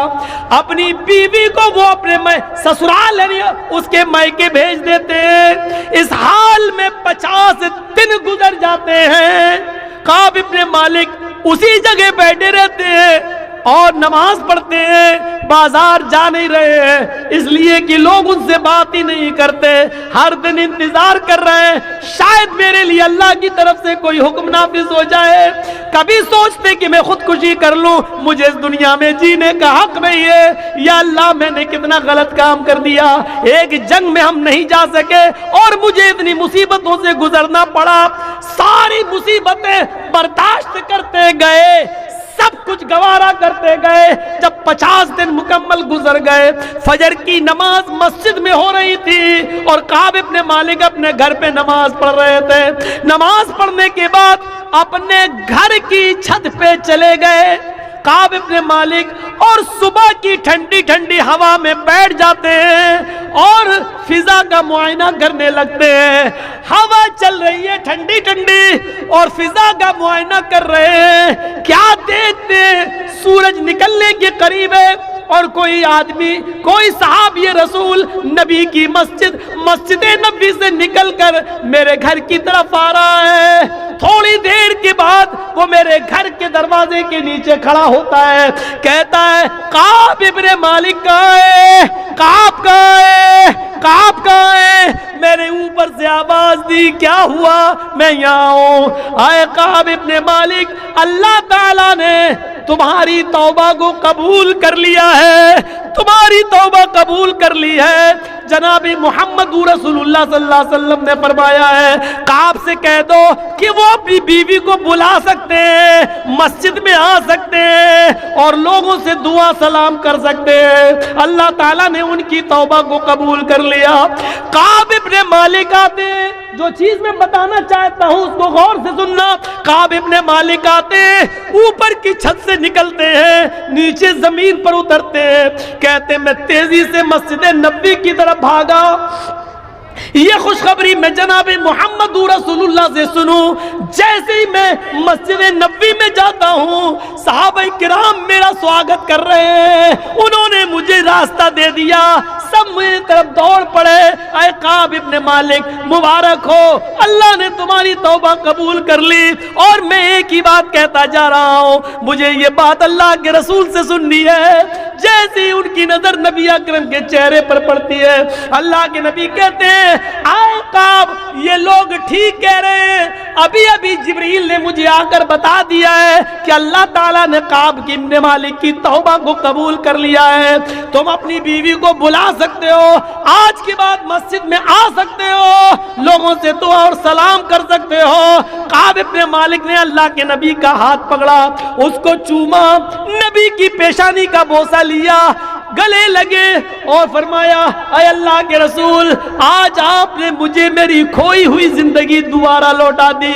اپنی بیوی کو وہ اپنے سسرال اس کے مائکے بھیج دیتے ہیں. اس حال میں 50 دن گزر جاتے ہیں. کعب ابن مالک اسی جگہ بیٹھے رہتے ہیں اور نماز پڑھتے ہیں, بازار جا نہیں رہے ہیں, اس لیے کہ لوگ ان سے بات ہی نہیں کرتے, ہر دن انتظار کر رہے ہیں شاید میرے لیے اللہ کی طرف سے کوئی حکم نافذ ہو جائے. کبھی سوچتے کہ میں خودکشی کر لوں, مجھے اس دنیا میں جینے کا حق نہیں ہے, یا اللہ میں نے کتنا غلط کام کر دیا, ایک جنگ میں ہم نہیں جا سکے اور مجھے اتنی مصیبتوں سے گزرنا پڑا. ساری مصیبتیں برداشت کرتے گئے, سب کچھ گوارا کرتے گئے. جب 50 دن مکمل گزر گئے, فجر کی نماز مسجد میں ہو رہی تھی اور کعب ابن مالک اپنے گھر پہ نماز پڑھ رہے تھے. نماز پڑھنے کے بعد اپنے گھر کی چھت پہ چلے گئے کعب ابن مالک, اور صبح کی ٹھنڈی ٹھنڈی ہوا میں بیٹھ جاتے ہیں اور فضا کا معائنہ کرنے لگتے ہیں. ہوا چل رہی ہے ٹھنڈی ٹھنڈی اور فضا کا معائنہ کر رہے ہیں. کیا دیکھتے ہیں, سورج نکلنے کے قریب ہے اور کوئی آدمی, کوئی صحابی رسول نبی کی مسجد نبی سے نکل کر میرے گھر کی طرف آ رہا ہے. تھوڑی دیر کے بعد وہ میرے گھر کے دروازے کے نیچے کھڑا ہوتا ہے, کہتا ہے کعب ابن مالک کہاں ہے, کعب کہاں ہے, کعب کہاں ہے؟ میرے اوپر سے آواز دی, کیا ہوا؟ میں یہاں ہوں. آئے کعب ابن مالک, اللہ تعالیٰ نے تمہاری توبہ کو قبول کر لیا ہے, تمہاری توبہ قبول کر لی ہے. جناب محمد رسول اللہ صلی اللہ علیہ وسلم نے فرمایا ہے کعب سے کہہ دو کہ وہ اپنی بیوی کو بلا سکتے ہیں، مسجد میں آ سکتے ہیں اور لوگوں سے دعا سلام کر سکتے ہیں۔ اللہ تعالیٰ نے ان کی توبہ کو قبول کر لیا۔ کعب ابن مالک آتے، جو چیز میں بتانا چاہتا ہوں اس کو غور سے سننا۔ کعب ابن مالک آتے، اوپر کی چھت سے نکلتے ہیں، نیچے زمین پر اترتے ہیں، کہتے میں تیزی سے مسجد نبوی کی طرف بھاگا، یہ خوشخبری میں جناب محمد رسول اللہ سے سنوں۔ جیسے ہی میں مسجد نبوی میں جاتا ہوں، صحابہ کرام میرا سواگت کر رہے ہیں، انہوں نے مجھے راستہ دے دیا، سب میری طرف دوڑ پڑے۔ اے کعب ابن مالک مبارک ہو، اللہ نے تمہاری توبہ قبول کر لی۔ اور میں ایک ہی بات کہتا جا رہا ہوں، مجھے یہ بات اللہ کے رسول سے سننی ہے۔ جیسے ہی ان کی نظر نبی اکرم کے چہرے پر پڑتی ہے، اللہ کے نبی کہتے ہیں آئے کعب، یہ لوگ ٹھیک کہہ رہے ہیں، ابھی جبریل نے مجھے آ کر بتا دیا ہے کہ اللہ تعالیٰ نے کعب ابن مالک کی توبہ کو قبول کر لیا ہے، تم اپنی بیوی کو بلا سکتے ہو، آج کے بعد مسجد میں آ سکتے ہو، لوگوں سے دعا اور سلام کر سکتے ہو۔ کعب ابن مالک نے اللہ کے نبی کا ہاتھ پکڑا، اس کو چوما، نبی کی پیشانی کا بوسہ لیا، گلے لگے اور فرمایا اے اللہ کے رسول، آج آپ نے مجھے میری کھوئی ہوئی زندگی دوبارہ لوٹا دی،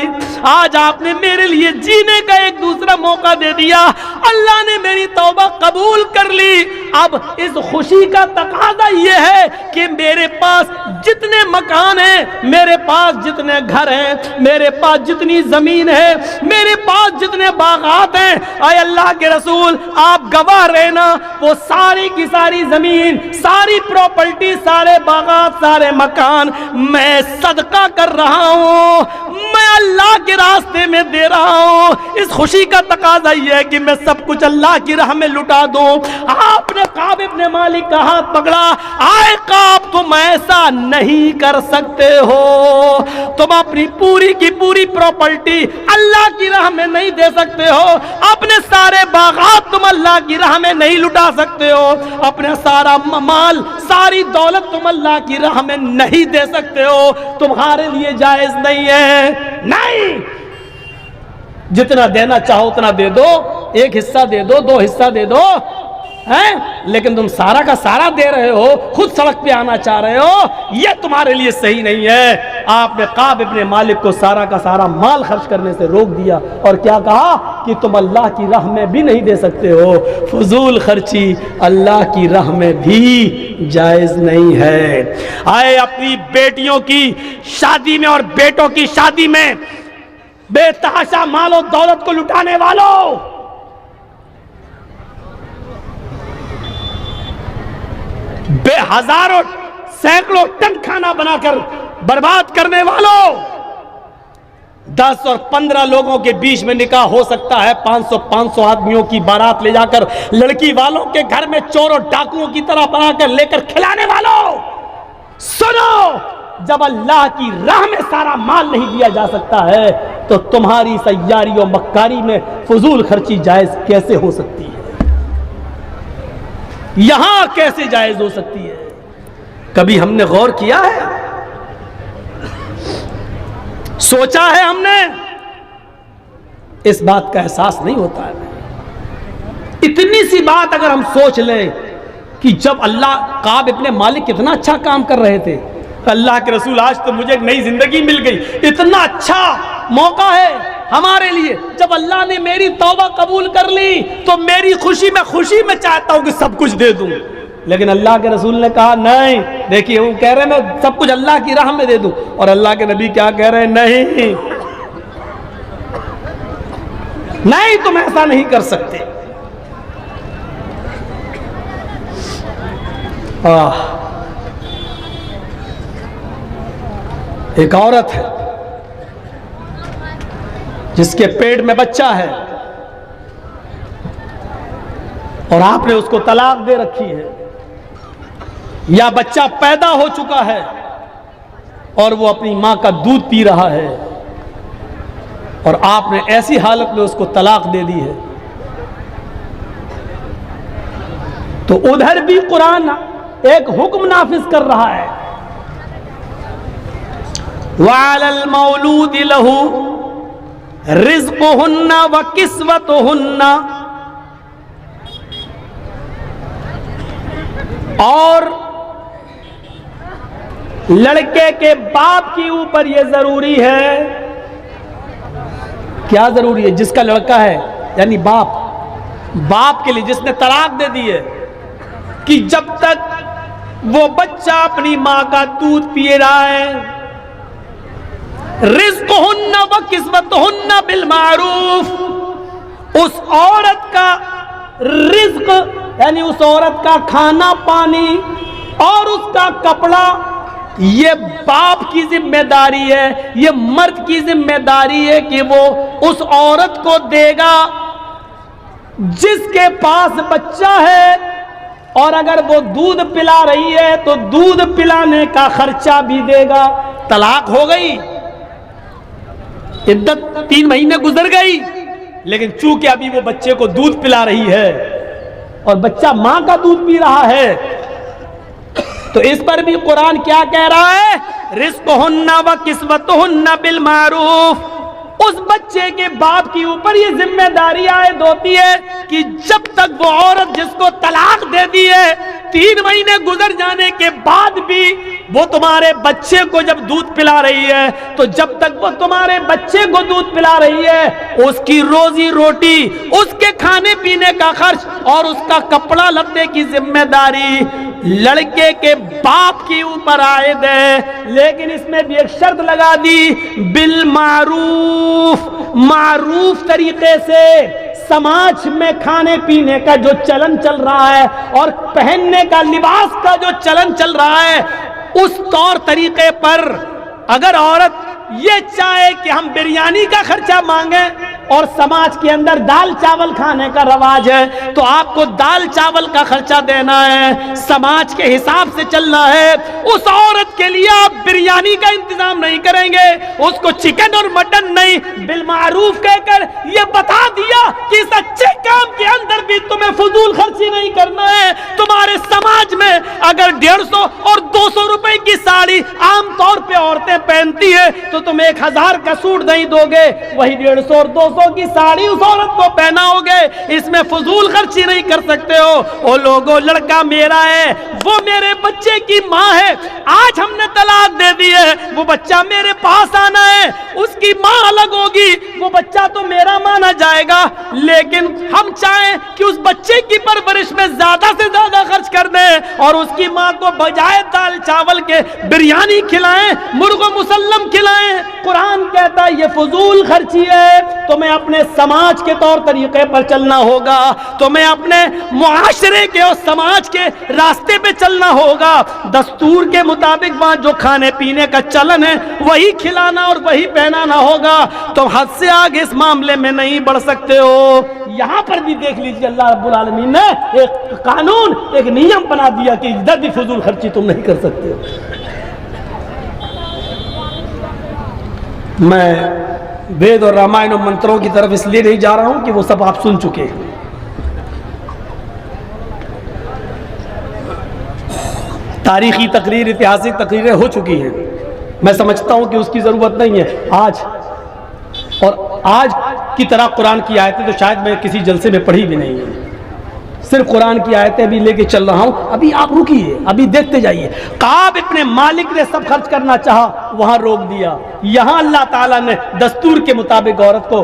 آج آپ نے میرے لیے جینے کا ایک دوسرا موقع دے دیا، اللہ نے میری توبہ قبول کر لی۔ اب اس خوشی کا تقاضا یہ ہے کہ میرے پاس جتنے مکان ہیں، میرے پاس جتنے گھر ہیں، میرے پاس جتنی زمین ہے، میرے پاس جتنے باغات ہیں، اے اللہ کے رسول آپ گواہ رہنا، وہ ساری کی ساری زمین، ساری پراپرٹی، سارے باغات، سارے مکان میں صدقہ کر رہا ہوں، میں اللہ کے راستے میں دے رہا ہوں۔ اس خوشی کا تقاضا یہ ہے کہ میں سب کچھ اللہ کی راہ میں لٹا دوں۔ آپ نے کعب ابن مالک کا ہاتھ پکڑا، آئے کعب تم ایسا نہیں کر سکتے ہو، تم اپنی پوری کی پوری پراپرٹی اللہ کی راہ میں نہیں دے سکتے ہو، اپنے سارے باغات تم اللہ کی راہ میں نہیں لٹا سکتے ہو، اپنا سارا مال، ساری دولت تم اللہ کی راہ میں نہیں دے سکتے ہو، تمہارے لیے جائز نہیں ہے۔ نہیں، جتنا دینا چاہو اتنا دے دو، ایک حصہ دے دو، دو حصہ دے دو، لیکن تم سارا کا سارا دے رہے ہو، خود سڑک پہ آنا چاہ رہے ہو، یہ تمہارے لیے صحیح نہیں ہے۔ آپ نے کعب ابن مالک کو سارا کا سارا مال خرچ کرنے سے روک دیا اور کیا کہا کہ تم اللہ کی راہ میں بھی نہیں دے سکتے ہو، فضول خرچی اللہ کی راہ میں بھی جائز نہیں ہے۔ آئے اپنی بیٹیوں کی شادی میں اور بیٹوں کی شادی میں بے تحاشا مال و دولت کو لٹانے والوں، بے ہزاروں سینکڑوں ٹن کھانا بنا کر برباد کرنے والوں، 10 اور 15 لوگوں کے بیچ میں نکاح ہو سکتا ہے، 500 آدمیوں کی بارات لے جا کر لڑکی والوں کے گھر میں چوروں ڈاکوؤں کی طرح بنا کر لے کر کھلانے والوں، سنو، جب اللہ کی راہ میں سارا مال نہیں دیا جا سکتا ہے تو تمہاری سیاری و مکاری میں فضول خرچی جائز کیسے ہو سکتی ہے؟ یہاں کیسے جائز ہو سکتی ہے؟ کبھی ہم نے غور کیا ہے؟ سوچا ہے ہم نے؟ اس بات کا احساس نہیں ہوتا ہے۔ اتنی سی بات اگر ہم سوچ لیں کہ جب اللہ کعب ابن مالک کتنا اچھا کام کر رہے تھے، اللہ کے رسول آج تو مجھے ایک نئی زندگی مل گئی، اتنا اچھا موقع ہے ہمارے لیے، جب اللہ نے میری توبہ قبول کر لی تو میری خوشی میں چاہتا ہوں کہ سب کچھ دے دوں، لیکن اللہ کے رسول نے کہا نہیں، دیکھیے وہ کہہ رہے ہیں میں سب کچھ اللہ کی راہ میں دے دوں، اور اللہ کے نبی کیا کہہ رہے ہیں؟ نہیں نہیں، تم ایسا نہیں کر سکتے۔ ایک عورت ہے جس کے پیٹ میں بچہ ہے اور آپ نے اس کو طلاق دے رکھی ہے، یا بچہ پیدا ہو چکا ہے اور وہ اپنی ماں کا دودھ پی رہا ہے اور آپ نے ایسی حالت میں اس کو طلاق دے دی ہے، تو ادھر بھی قرآن ایک حکم نافذ کر رہا ہے. وَعَلَى الْمَوْلُودِ لَهُ رِزْقُهُنَّ وَكِسْوَتُهُنَّ، اور لڑکے کے باپ کے اوپر یہ ضروری ہے. کیا ضروری ہے؟ جس کا لڑکا ہے یعنی باپ کے لیے جس نے طلاق دے دی ہے کہ جب تک وہ بچہ اپنی ماں کا دودھ پی رہا ہے، رزقہن و کسوتہن بالمعروف، اس عورت کا رزق یعنی اس عورت کا کھانا پانی اور اس کا کپڑا یہ باپ کی ذمہ داری ہے، یہ مرد کی ذمہ داری ہے کہ وہ اس عورت کو دے گا جس کے پاس بچہ ہے. اور اگر وہ دودھ پلا رہی ہے تو دودھ پلانے کا خرچہ بھی دے گا. طلاق ہو گئی، عدت 3 مہینے گزر گئی، لیکن چونکہ ابھی وہ بچے کو دودھ پلا رہی ہے اور بچہ ماں کا دودھ پی رہا ہے، تو اس پر بھی قرآن کیا کہہ رہا ہے؟ رزقہن و کسوتہن بالمعروف. اس بچے کے باپ کے اوپر یہ ذمہ داری عائد ہوتی ہے کہ جب تک وہ عورت جس کو طلاق دے دی ہے 3 مہینے گزر جانے کے بعد بھی وہ تمہارے بچے کو جب دودھ پلا رہی ہے، تو جب تک وہ تمہارے بچے کو دودھ پلا رہی ہے اس کی روزی روٹی، اس کے کھانے پینے کا خرچ اور اس کا کپڑا لتے کی ذمہ داری لڑکے کے باپ کے اوپر عائد ہے. لیکن اس میں بھی ایک شرط لگا دی، بالمعروف، معروف طریقے سے. سماج میں کھانے پینے کا جو چلن چل رہا ہے اور پہننے کا لباس کا جو چلن چل رہا ہے اس طور طریقے پر اگر عورت یہ چاہے کہ ہم بریانی کا خرچہ مانگیں اور سماج کے اندر دال چاول کھانے کا رواج ہے تو آپ کو دال چاول کا خرچہ دینا ہے، سماج کے حساب سے چلنا ہے. اس عورت کے لیے آپ بریانی کا انتظام نہیں کریں گے، اس کو چکن اور مٹن نہیں، بالمعروف کہہ کر یہ بتا دیا کہ اس اچھے کام کے اندر بھی تمہیں فضول خرچی نہیں کرنا ہے. تمہارے سماج میں اگر 150 اور 200 روپے کی ساڑی عام طور پہ عورتیں پہنتی ہے تو تم 1000 کا سوٹ نہیں دو گے، وہی 150 اور 200 کی ساڑی اس عورت کو پہناؤ گے. اس میں فضول خرچی نہیں کر سکتے ہو. او لوگوں، لڑکا میرا ہے، وہ میرے بچے کی ماں ہے. آج ہم نے طلاق دے دی ہے، وہ بچہ میرے پاس آنا ہے، اس کی ماں الگ ہوگی، وہ بچہ تو میرا مانا جائے گا. لیکن ہم چاہیں کہ اس بچے کی پرورش میں زیادہ سے زیادہ خرچ کر دیں اور اس کی ماں کو بجائے دال چاول کے بریانی کھلائیں، مرغ و مسلم کھلائیں. قرآن کہتا ہے یہ فضول خرچی ہے. تمہیں اپنے سماج کے طور طریقے پر چلنا ہوگا، تمہیں اپنے معاشرے کے اور سماج کے راستے پہ چلنا ہوگا. دستور کے مطابق وہاں جو کھانے پینے کا چلن ہے وہی کھلانا اور وہی پہنانا ہوگا. تم حد سے آگے اس معاملے میں نہیں بڑھ سکتے ہو. یہاں پر بھی دیکھ لیجیے اللہ رب العالمین نے ایک قانون، ایک نیم بنا دیا کہ ادھر بھی فضول خرچی تم نہیں کر سکتے ہو. میں وید اور رامائن اور منتروں کی طرف اس لیے نہیں جا رہا ہوں کہ وہ سب آپ سن چکے ہیں. تاریخی تقریر، اتہاسک تقریریں ہو چکی ہیں. میں سمجھتا ہوں کہ اس کی ضرورت نہیں ہے. آج کی طرح قرآن کی آیتیں تو شاید میں کسی جلسے میں پڑھی بھی نہیں ہے. صرف قرآن کی آیتیں بھی لے کے چل رہا ہوں. ابھی آپ رکیے، ابھی دیکھتے جائیے. کعب ابن مالک نے سب خرچ کرنا چاہا، وہاں روک دیا. یہاں اللہ تعالیٰ نے دستور کے مطابق عورت کو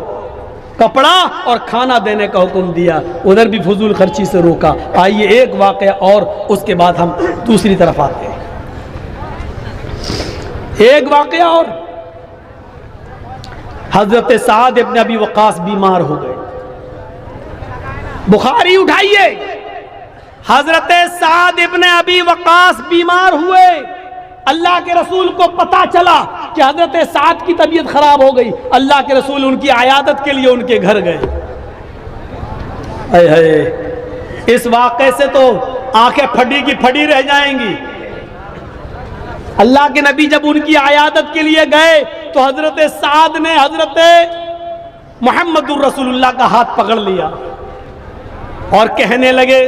کپڑا اور کھانا دینے کا حکم دیا، ادھر بھی فضول خرچی سے روکا. آئیے ایک واقعہ اور اس کے بعد ہم دوسری طرف آتے ہیں. ایک واقعہ اور. حضرت سعد ابن ابی وقاص بیمار ہو گئے. بخاری اٹھائیے، حضرت سعد ابن ابی وقاص بیمار ہوئے. اللہ کے رسول کو پتا چلا کہ حضرت سعد کی طبیعت خراب ہو گئی. اللہ کے رسول ان کی عیادت کے لیے ان کے گھر گئے. اس واقعے سے تو آنکھیں پھٹی کی پھٹی رہ جائیں گی. اللہ کے نبی جب ان کی عیادت کے لیے گئے تو حضرت سعد نے حضرت محمد الرسول اللہ کا ہاتھ پکڑ لیا اور کہنے لگے،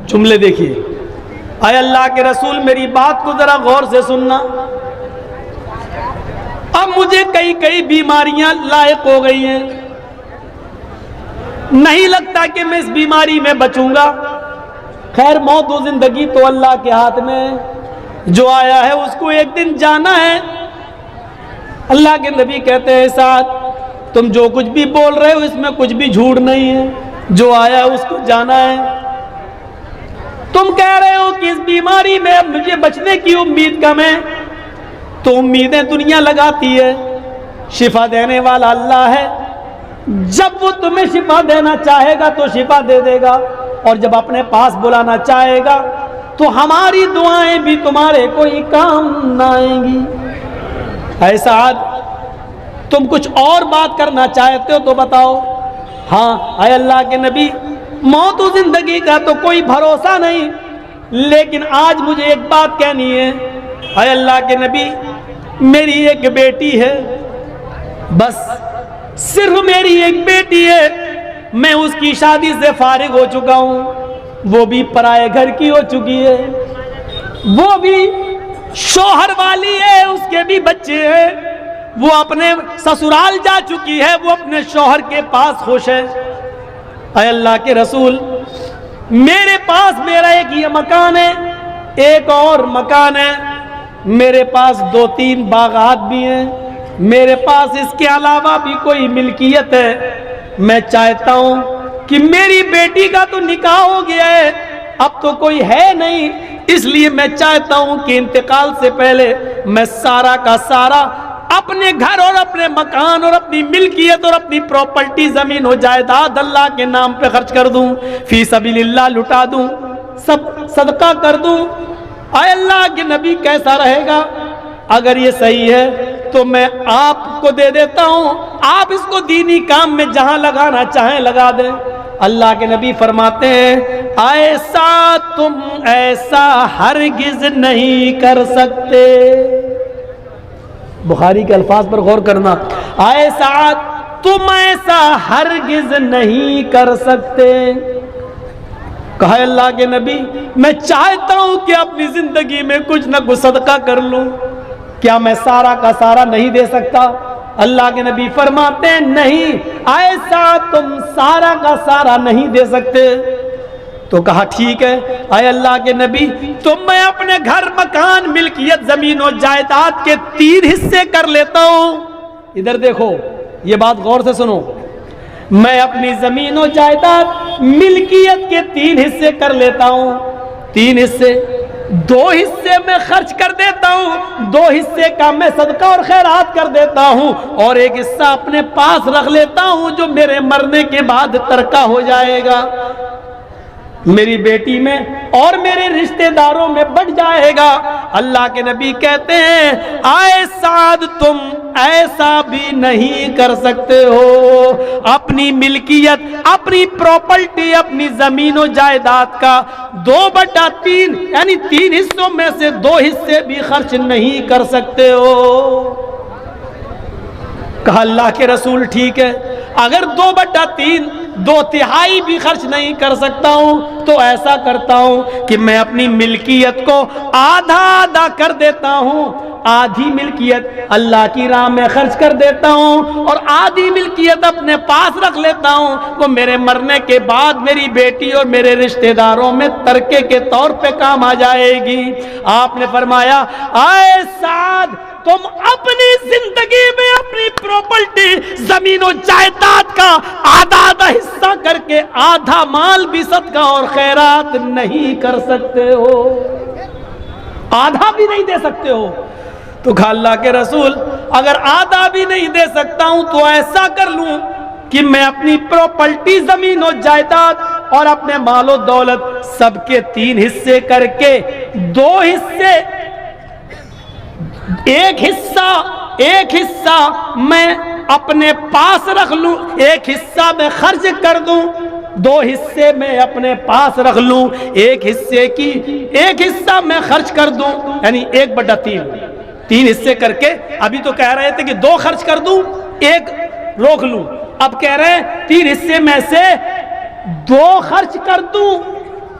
جملے دیکھیے، اے اللہ کے رسول میری بات کو ذرا غور سے سننا، اب مجھے کئی بیماریاں لاحق ہو گئی ہیں، نہیں لگتا کہ میں اس بیماری میں بچوں گا۔ خیر موت و زندگی تو اللہ کے ہاتھ میں، جو آیا ہے اس کو ایک دن جانا ہے۔ اللہ کے نبی کہتے ہیں سعد تم جو کچھ بھی بول رہے ہو اس میں کچھ بھی جھوٹ نہیں ہے، جو آیا ہے اس کو جانا ہے۔ تم کہہ رہے ہو کہ اس بیماری میں اب مجھے بچنے کی امید کم ہے، تو امیدیں دنیا لگاتی ہے، شفا دینے والا اللہ ہے، جب وہ تمہیں شفا دینا چاہے گا تو شفا دے دے گا، اور جب اپنے پاس بلانا چاہے گا تو ہماری دعائیں بھی تمہارے کوئی کام نہ آئیں گی۔ اے سعد تم کچھ اور بات کرنا چاہتے ہو تو بتاؤ۔ ہاں اے اللہ کے نبی موت و زندگی کا تو کوئی بھروسہ نہیں، لیکن آج مجھے ایک بات کہنی ہے۔ اے اللہ کے نبی میری ایک بیٹی ہے، بس صرف میری ایک بیٹی ہے، میں اس کی شادی سے فارغ ہو چکا ہوں، وہ بھی پرائے گھر کی ہو چکی ہے، وہ بھی شوہر والی ہے، اس کے بھی بچے ہیں، وہ اپنے سسرال جا چکی ہے، وہ اپنے شوہر کے پاس خوش ہے۔ اے اللہ کے رسول میرے پاس میرا ایک یہ مکان ہے، ایک اور مکان ہے، میرے پاس 2-3 باغات بھی ہیں، میرے پاس اس کے علاوہ بھی کوئی ملکیت ہے۔ میں چاہتا ہوں کہ میری بیٹی کا تو نکاح ہو گیا ہے، اب تو کوئی ہے نہیں، اس لیے میں چاہتا ہوں کہ انتقال سے پہلے میں سارا کا سارا اپنے گھر اور اپنے مکان اور اپنی ملکیت اور اپنی پراپرٹی زمین و جائیداد اللہ کے نام پہ خرچ کر دوں، فی سبیل اللہ لٹا دوں، سب صدقہ کر دوں۔ اے اللہ کے نبی کیسا رہے گا؟ اگر یہ صحیح ہے تو میں آپ کو دے دیتا ہوں، آپ اس کو دینی کام میں جہاں لگانا چاہیں لگا دیں۔ اللہ کے نبی فرماتے ہیں ایسا تم ایسا ہرگز نہیں کر سکتے۔ بخاری کے الفاظ پر غور کرنا، ایسا تم ایسا ہرگز نہیں کر سکتے۔ کہا اللہ کے نبی میں چاہتا ہوں کہ اپنی زندگی میں کچھ نہ کچھ صدقہ کر لوں، کیا میں سارا کا سارا نہیں دے سکتا؟ اللہ کے نبی فرماتے ہیں نہیں، ایسا تم سارا کا سارا نہیں دے سکتے۔ تو کہا ٹھیک ہے اے اللہ کے نبی تو میں اپنے گھر مکان ملکیت زمین و جائیداد کے 3 حصے کر لیتا ہوں۔ ادھر دیکھو یہ بات غور سے سنو، میں اپنی زمین و جائیداد ملکیت کے 3 حصے کر لیتا ہوں، 3 حصے، 2 حصے میں خرچ کر دیتا ہوں، 2 حصے کا میں صدقہ اور خیرات کر دیتا ہوں، اور ایک حصہ اپنے پاس رکھ لیتا ہوں جو میرے مرنے کے بعد ترکہ ہو جائے گا، میری بیٹی میں اور میرے رشتہ داروں میں بٹ جائے گا۔ اللہ کے نبی کہتے ہیں اے سعد تم ایسا بھی نہیں کر سکتے ہو، اپنی ملکیت اپنی پراپرٹی اپنی زمین و جائیداد کا 2/3 یعنی 3 حصوں میں سے 2 حصے بھی خرچ نہیں کر سکتے ہو۔ کہا اللہ کے رسول ٹھیک ہے، اگر 2/3 2/3 بھی خرچ نہیں کر سکتا ہوں تو ایسا کرتا ہوں کہ میں اپنی ملکیت کو آدھا کر دیتا ہوں، آدھی ملکیت اللہ کی راہ میں خرچ کر دیتا ہوں اور آدھی ملکیت اپنے پاس رکھ لیتا ہوں، وہ میرے مرنے کے بعد میری بیٹی اور میرے رشتہ داروں میں ترکے کے طور پہ کام آ جائے گی۔ آپ نے فرمایا اے سعد تم اپنی زندگی میں اپنی پراپرٹی زمین و جائیداد کا آدھا حصہ کر کے آدھا مال بھی صدقہ اور خیرات نہیں کر سکتے ہو، آدھا بھی نہیں دے سکتے ہو۔ تو کہا اللہ کے رسول اگر آدھا بھی نہیں دے سکتا ہوں تو ایسا کر لوں کہ میں اپنی پراپرٹی زمین و جائیداد اور اپنے مال و دولت سب کے 3 حصے کر کے 2 حصے، ایک حصہ میں اپنے پاس رکھ لوں، ایک حصہ میں خرچ کر دوں، 2 حصے میں اپنے پاس رکھ لوں، ایک حصہ میں خرچ کر دوں، یعنی 1/3 3 حصے کر کے، ابھی تو کہہ رہے تھے کہ 2 خرچ کر دوں 1 روک لوں، اب کہہ رہے ہیں 3 حصے میں سے 2 خرچ کر دوں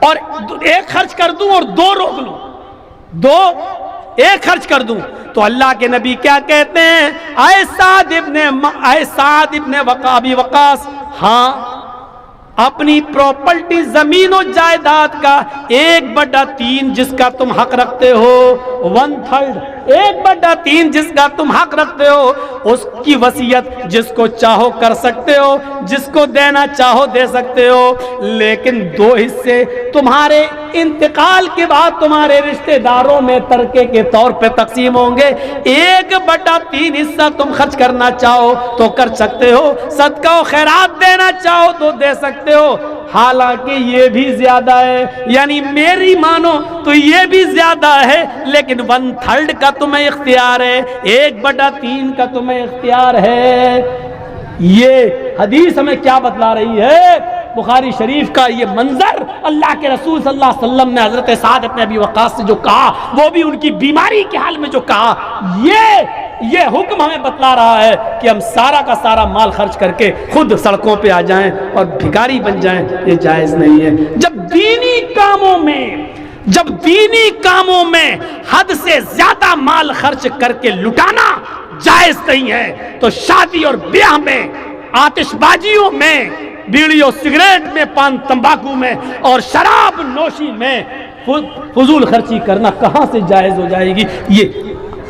اور ایک خرچ کر دوں اور دو روک لوں، دو ایک خرچ کر دوں، تو اللہ کے نبی کیا کہتے ہیں، اے سعد ابن ابی وقاص، ہاں اپنی پراپرٹی زمین و جائیداد کا 1/3 جس کا تم حق رکھتے ہو، 1/3 1/3 جس کا تم حق رکھتے ہو، اس کی وصیت جس کو چاہو کر سکتے ہو، جس کو دینا چاہو دے سکتے ہو، لیکن 2 حصے تمہارے انتقال کے بعد تمہارے رشتہ داروں میں ترکے کے طور پہ تقسیم ہوں گے، 1/3 حصہ تم خرچ کرنا چاہو تو کر سکتے ہو، صدقہ و خیرات دینا چاہو تو دے سکتے ہو، حالانکہ یہ بھی زیادہ ہے، یعنی میری مانو تو یہ بھی زیادہ ہے، لیکن 1/3 کا تمہیں اختیار ہے، 1/3 کا تمہیں اختیار ہے۔ یہ حدیث ہمیں کیا بتلا رہی ہے؟ بخاری شریف کا یہ منظر اللہ کے رسول صلی اللہ علیہ وسلم نے حضرت سعد ابن ابی وقاص سے جو کہا، وہ بھی ان کی بیماری کے حال میں جو کہا، یہ حکم ہمیں بتلا رہا ہے کہ ہم سارا کا سارا مال خرچ کر کے خود سڑکوں پہ آ جائیں اور بھکاری بن جائیں، یہ جائز نہیں ہے۔ جب دینی کاموں میں حد سے زیادہ مال خرچ کر کے لٹانا جائز نہیں ہے، تو شادی اور بیاہ میں، آتش بازیوں میں، بیڑی اور سگریٹ میں، پان تمباکو میں اور شراب نوشی میں فضول خرچی کرنا کہاں سے جائز ہو جائے گی؟ یہ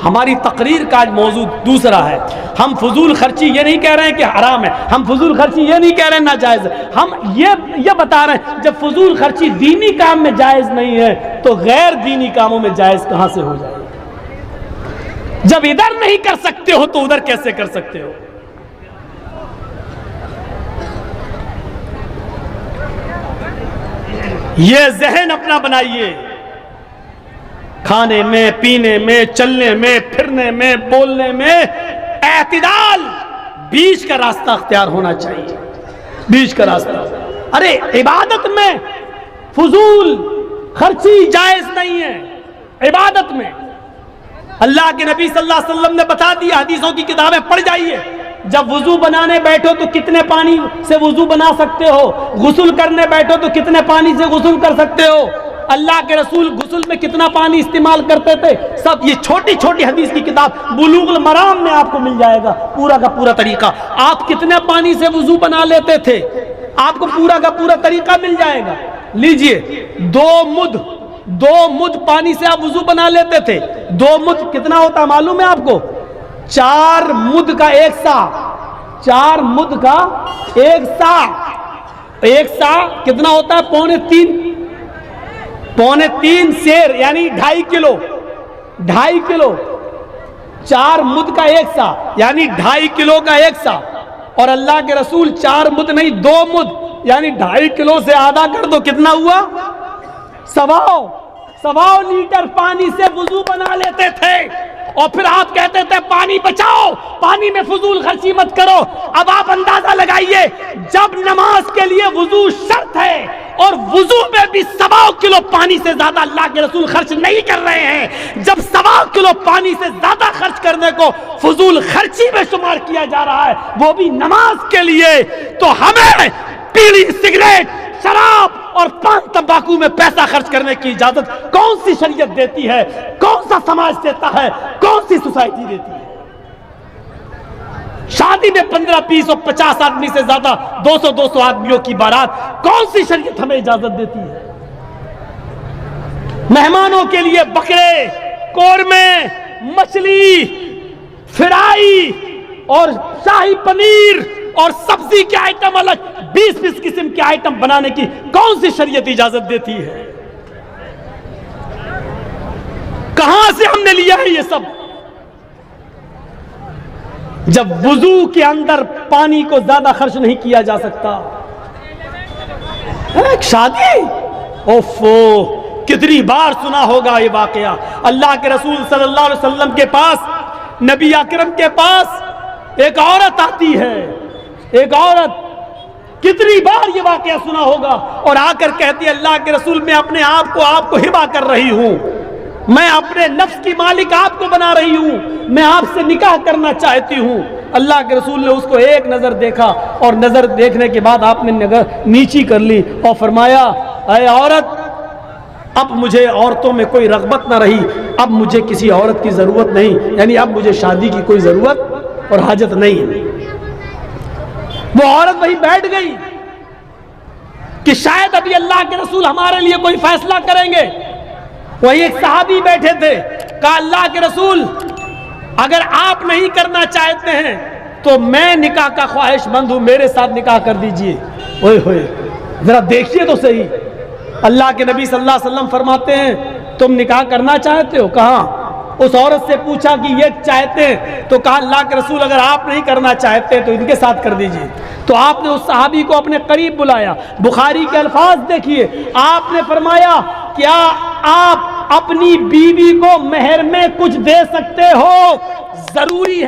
ہماری تقریر کا آج موضوع دوسرا ہے۔ ہم فضول خرچی یہ نہیں کہہ رہے ہیں کہ حرام ہے، ہم فضول خرچی یہ نہیں کہہ رہے ہیں ناجائز ہے، ہم یہ بتا رہے ہیں جب فضول خرچی دینی کام میں جائز نہیں ہے تو غیر دینی کاموں میں جائز کہاں سے ہو جائے گی؟ جب ادھر نہیں کر سکتے ہو تو ادھر کیسے کر سکتے ہو؟ یہ ذہن اپنا بنائیے، کھانے میں، پینے میں، چلنے میں، پھرنے میں، بولنے میں اعتدال، بیچ کا راستہ اختیار ہونا چاہیے، بیچ کا راستہ۔ ارے عبادت میں فضول خرچی جائز نہیں ہے، عبادت میں اللہ کے نبی صلی اللہ علیہ وسلم نے بتا دیا، حدیثوں کی کتابیں پڑھ جائیے، جب وضو بنانے بیٹھو تو کتنے پانی سے وضو بنا سکتے ہو، غسل کرنے بیٹھو تو کتنے پانی سے غسل کر سکتے ہو، اللہ کے رسول غسل میں کتنا پانی استعمال کرتے تھے، سب یہ چھوٹی چھوٹی حدیث کی کتاب بلوغ المرام میں آپ کو مل جائے گا پورا کا پورا طریقہ۔ آپ کتنے پانی سے وضو بنا لیتے تھے، آپ کو پورا کا پورا طریقہ مل جائے گا۔ لیجئے 2 مد پانی سے آپ وضو بنا لیتے تھے، 2 مد کتنا ہوتا معلوم ہے آپ کو؟ 4 مد کا 1 سا، 4 مد کا 1 سا، 1 سا کتنا ہوتا ہے؟ پونے تین سیر، یعنی 2.5 کلو، 2.5 کلو، 4 مد کا 1 سا یعنی 2.5 کلو کا 1 سا، اور اللہ کے رسول 4 مد نہیں 2 مد یعنی 2.5 کلو سے آدھا کر دو کتنا ہوا؟ 1.25 لیٹر پانی سے وضو بنا لیتے تھے، اور پھر آپ کہتے تھے پانی بچاؤ، پانی میں فضول خرچی مت کرو۔ اب آپ اندازہ لگائیے، جب نماز کے لیے وضو شرط ہے اور وضو میں بھی 1.25 کلو پانی سے زیادہ اللہ کے رسول خرچ نہیں کر رہے ہیں، جب 1.25 کلو پانی سے زیادہ خرچ کرنے کو فضول خرچی میں شمار کیا جا رہا ہے، وہ بھی نماز کے لیے، تو ہمیں بیڑی، سگریٹ، شراب اور پان تمباکو میں پیسہ خرچ کرنے کی اجازت کون سی شریعت دیتی ہے؟ کون سا سماج دیتا ہے؟ کون سی سوسائٹی دیتی ہے؟ شادی میں 15، 20 اور 50 آدمی سے زیادہ 200 آدمیوں کی بارات کون سی شریعت ہمیں اجازت دیتی ہے؟ مہمانوں کے لیے بکرے، قورمے، مچھلی، فرائی اور شاہی پنیر اور سبزی کے آئٹم الگ 20 قسم کے آئٹم بنانے کی کون سی شریعت اجازت دیتی ہے؟ کہاں سے ہم نے لیا ہے یہ سب؟ جب وضو کے اندر پانی کو زیادہ خرچ نہیں کیا جا سکتا، ایک شادی، اوفو کتنی بار سنا ہوگا یہ واقعہ۔ اللہ کے رسول صلی اللہ علیہ وسلم کے پاس، نبی اکرم کے پاس ایک عورت آتی ہے، ایک عورت، کتنی بار یہ واقعہ سنا ہوگا، اور آ کر کہتی ہے اللہ کے رسول میں اپنے آپ کو ہبا کر رہی ہوں، میں اپنے نفس کی مالک آپ کو بنا رہی ہوں، میں آپ سے نکاح کرنا چاہتی ہوں۔ اللہ کے رسول نے اس کو ایک نظر دیکھا، اور نظر دیکھنے کے بعد آپ نے نظر نیچی کر لی اور فرمایا اے عورت، اب مجھے عورتوں میں کوئی رغبت نہ رہی، اب مجھے کسی عورت کی ضرورت نہیں، یعنی اب مجھے شادی کی کوئی ضرورت اور حاجت نہیں۔ وہ عورت وہی بیٹھ گئی کہ شاید ابھی اللہ کے رسول ہمارے لیے کوئی فیصلہ کریں گے۔ وہی ایک صحابی بیٹھے تھے، کہا اللہ کے رسول اگر آپ نہیں کرنا چاہتے ہیں تو میں نکاح کا خواہش مند ہوں، میرے ساتھ نکاح کر دیجئے۔ اوئے ہوئے، ذرا دیکھیے تو صحیح، اللہ کے نبی صلی اللہ علیہ وسلم فرماتے ہیں تم نکاح کرنا چاہتے ہو؟ کہا۔ اس عورت سے پوچھا کہ یہ چاہتے ہیں؟ تو کہا اللہ کے رسول اگر آپ نہیں کرنا چاہتے تو ان کے ساتھ کر دیجئے۔ تو آپ نے اس صحابی کو اپنے قریب بلایا، بخاری کے الفاظ دیکھیے، آپ نے فرمایا کیا آپ اپنی بیوی کو مہر میں کچھ دے سکتے ہو؟ ضروری ہے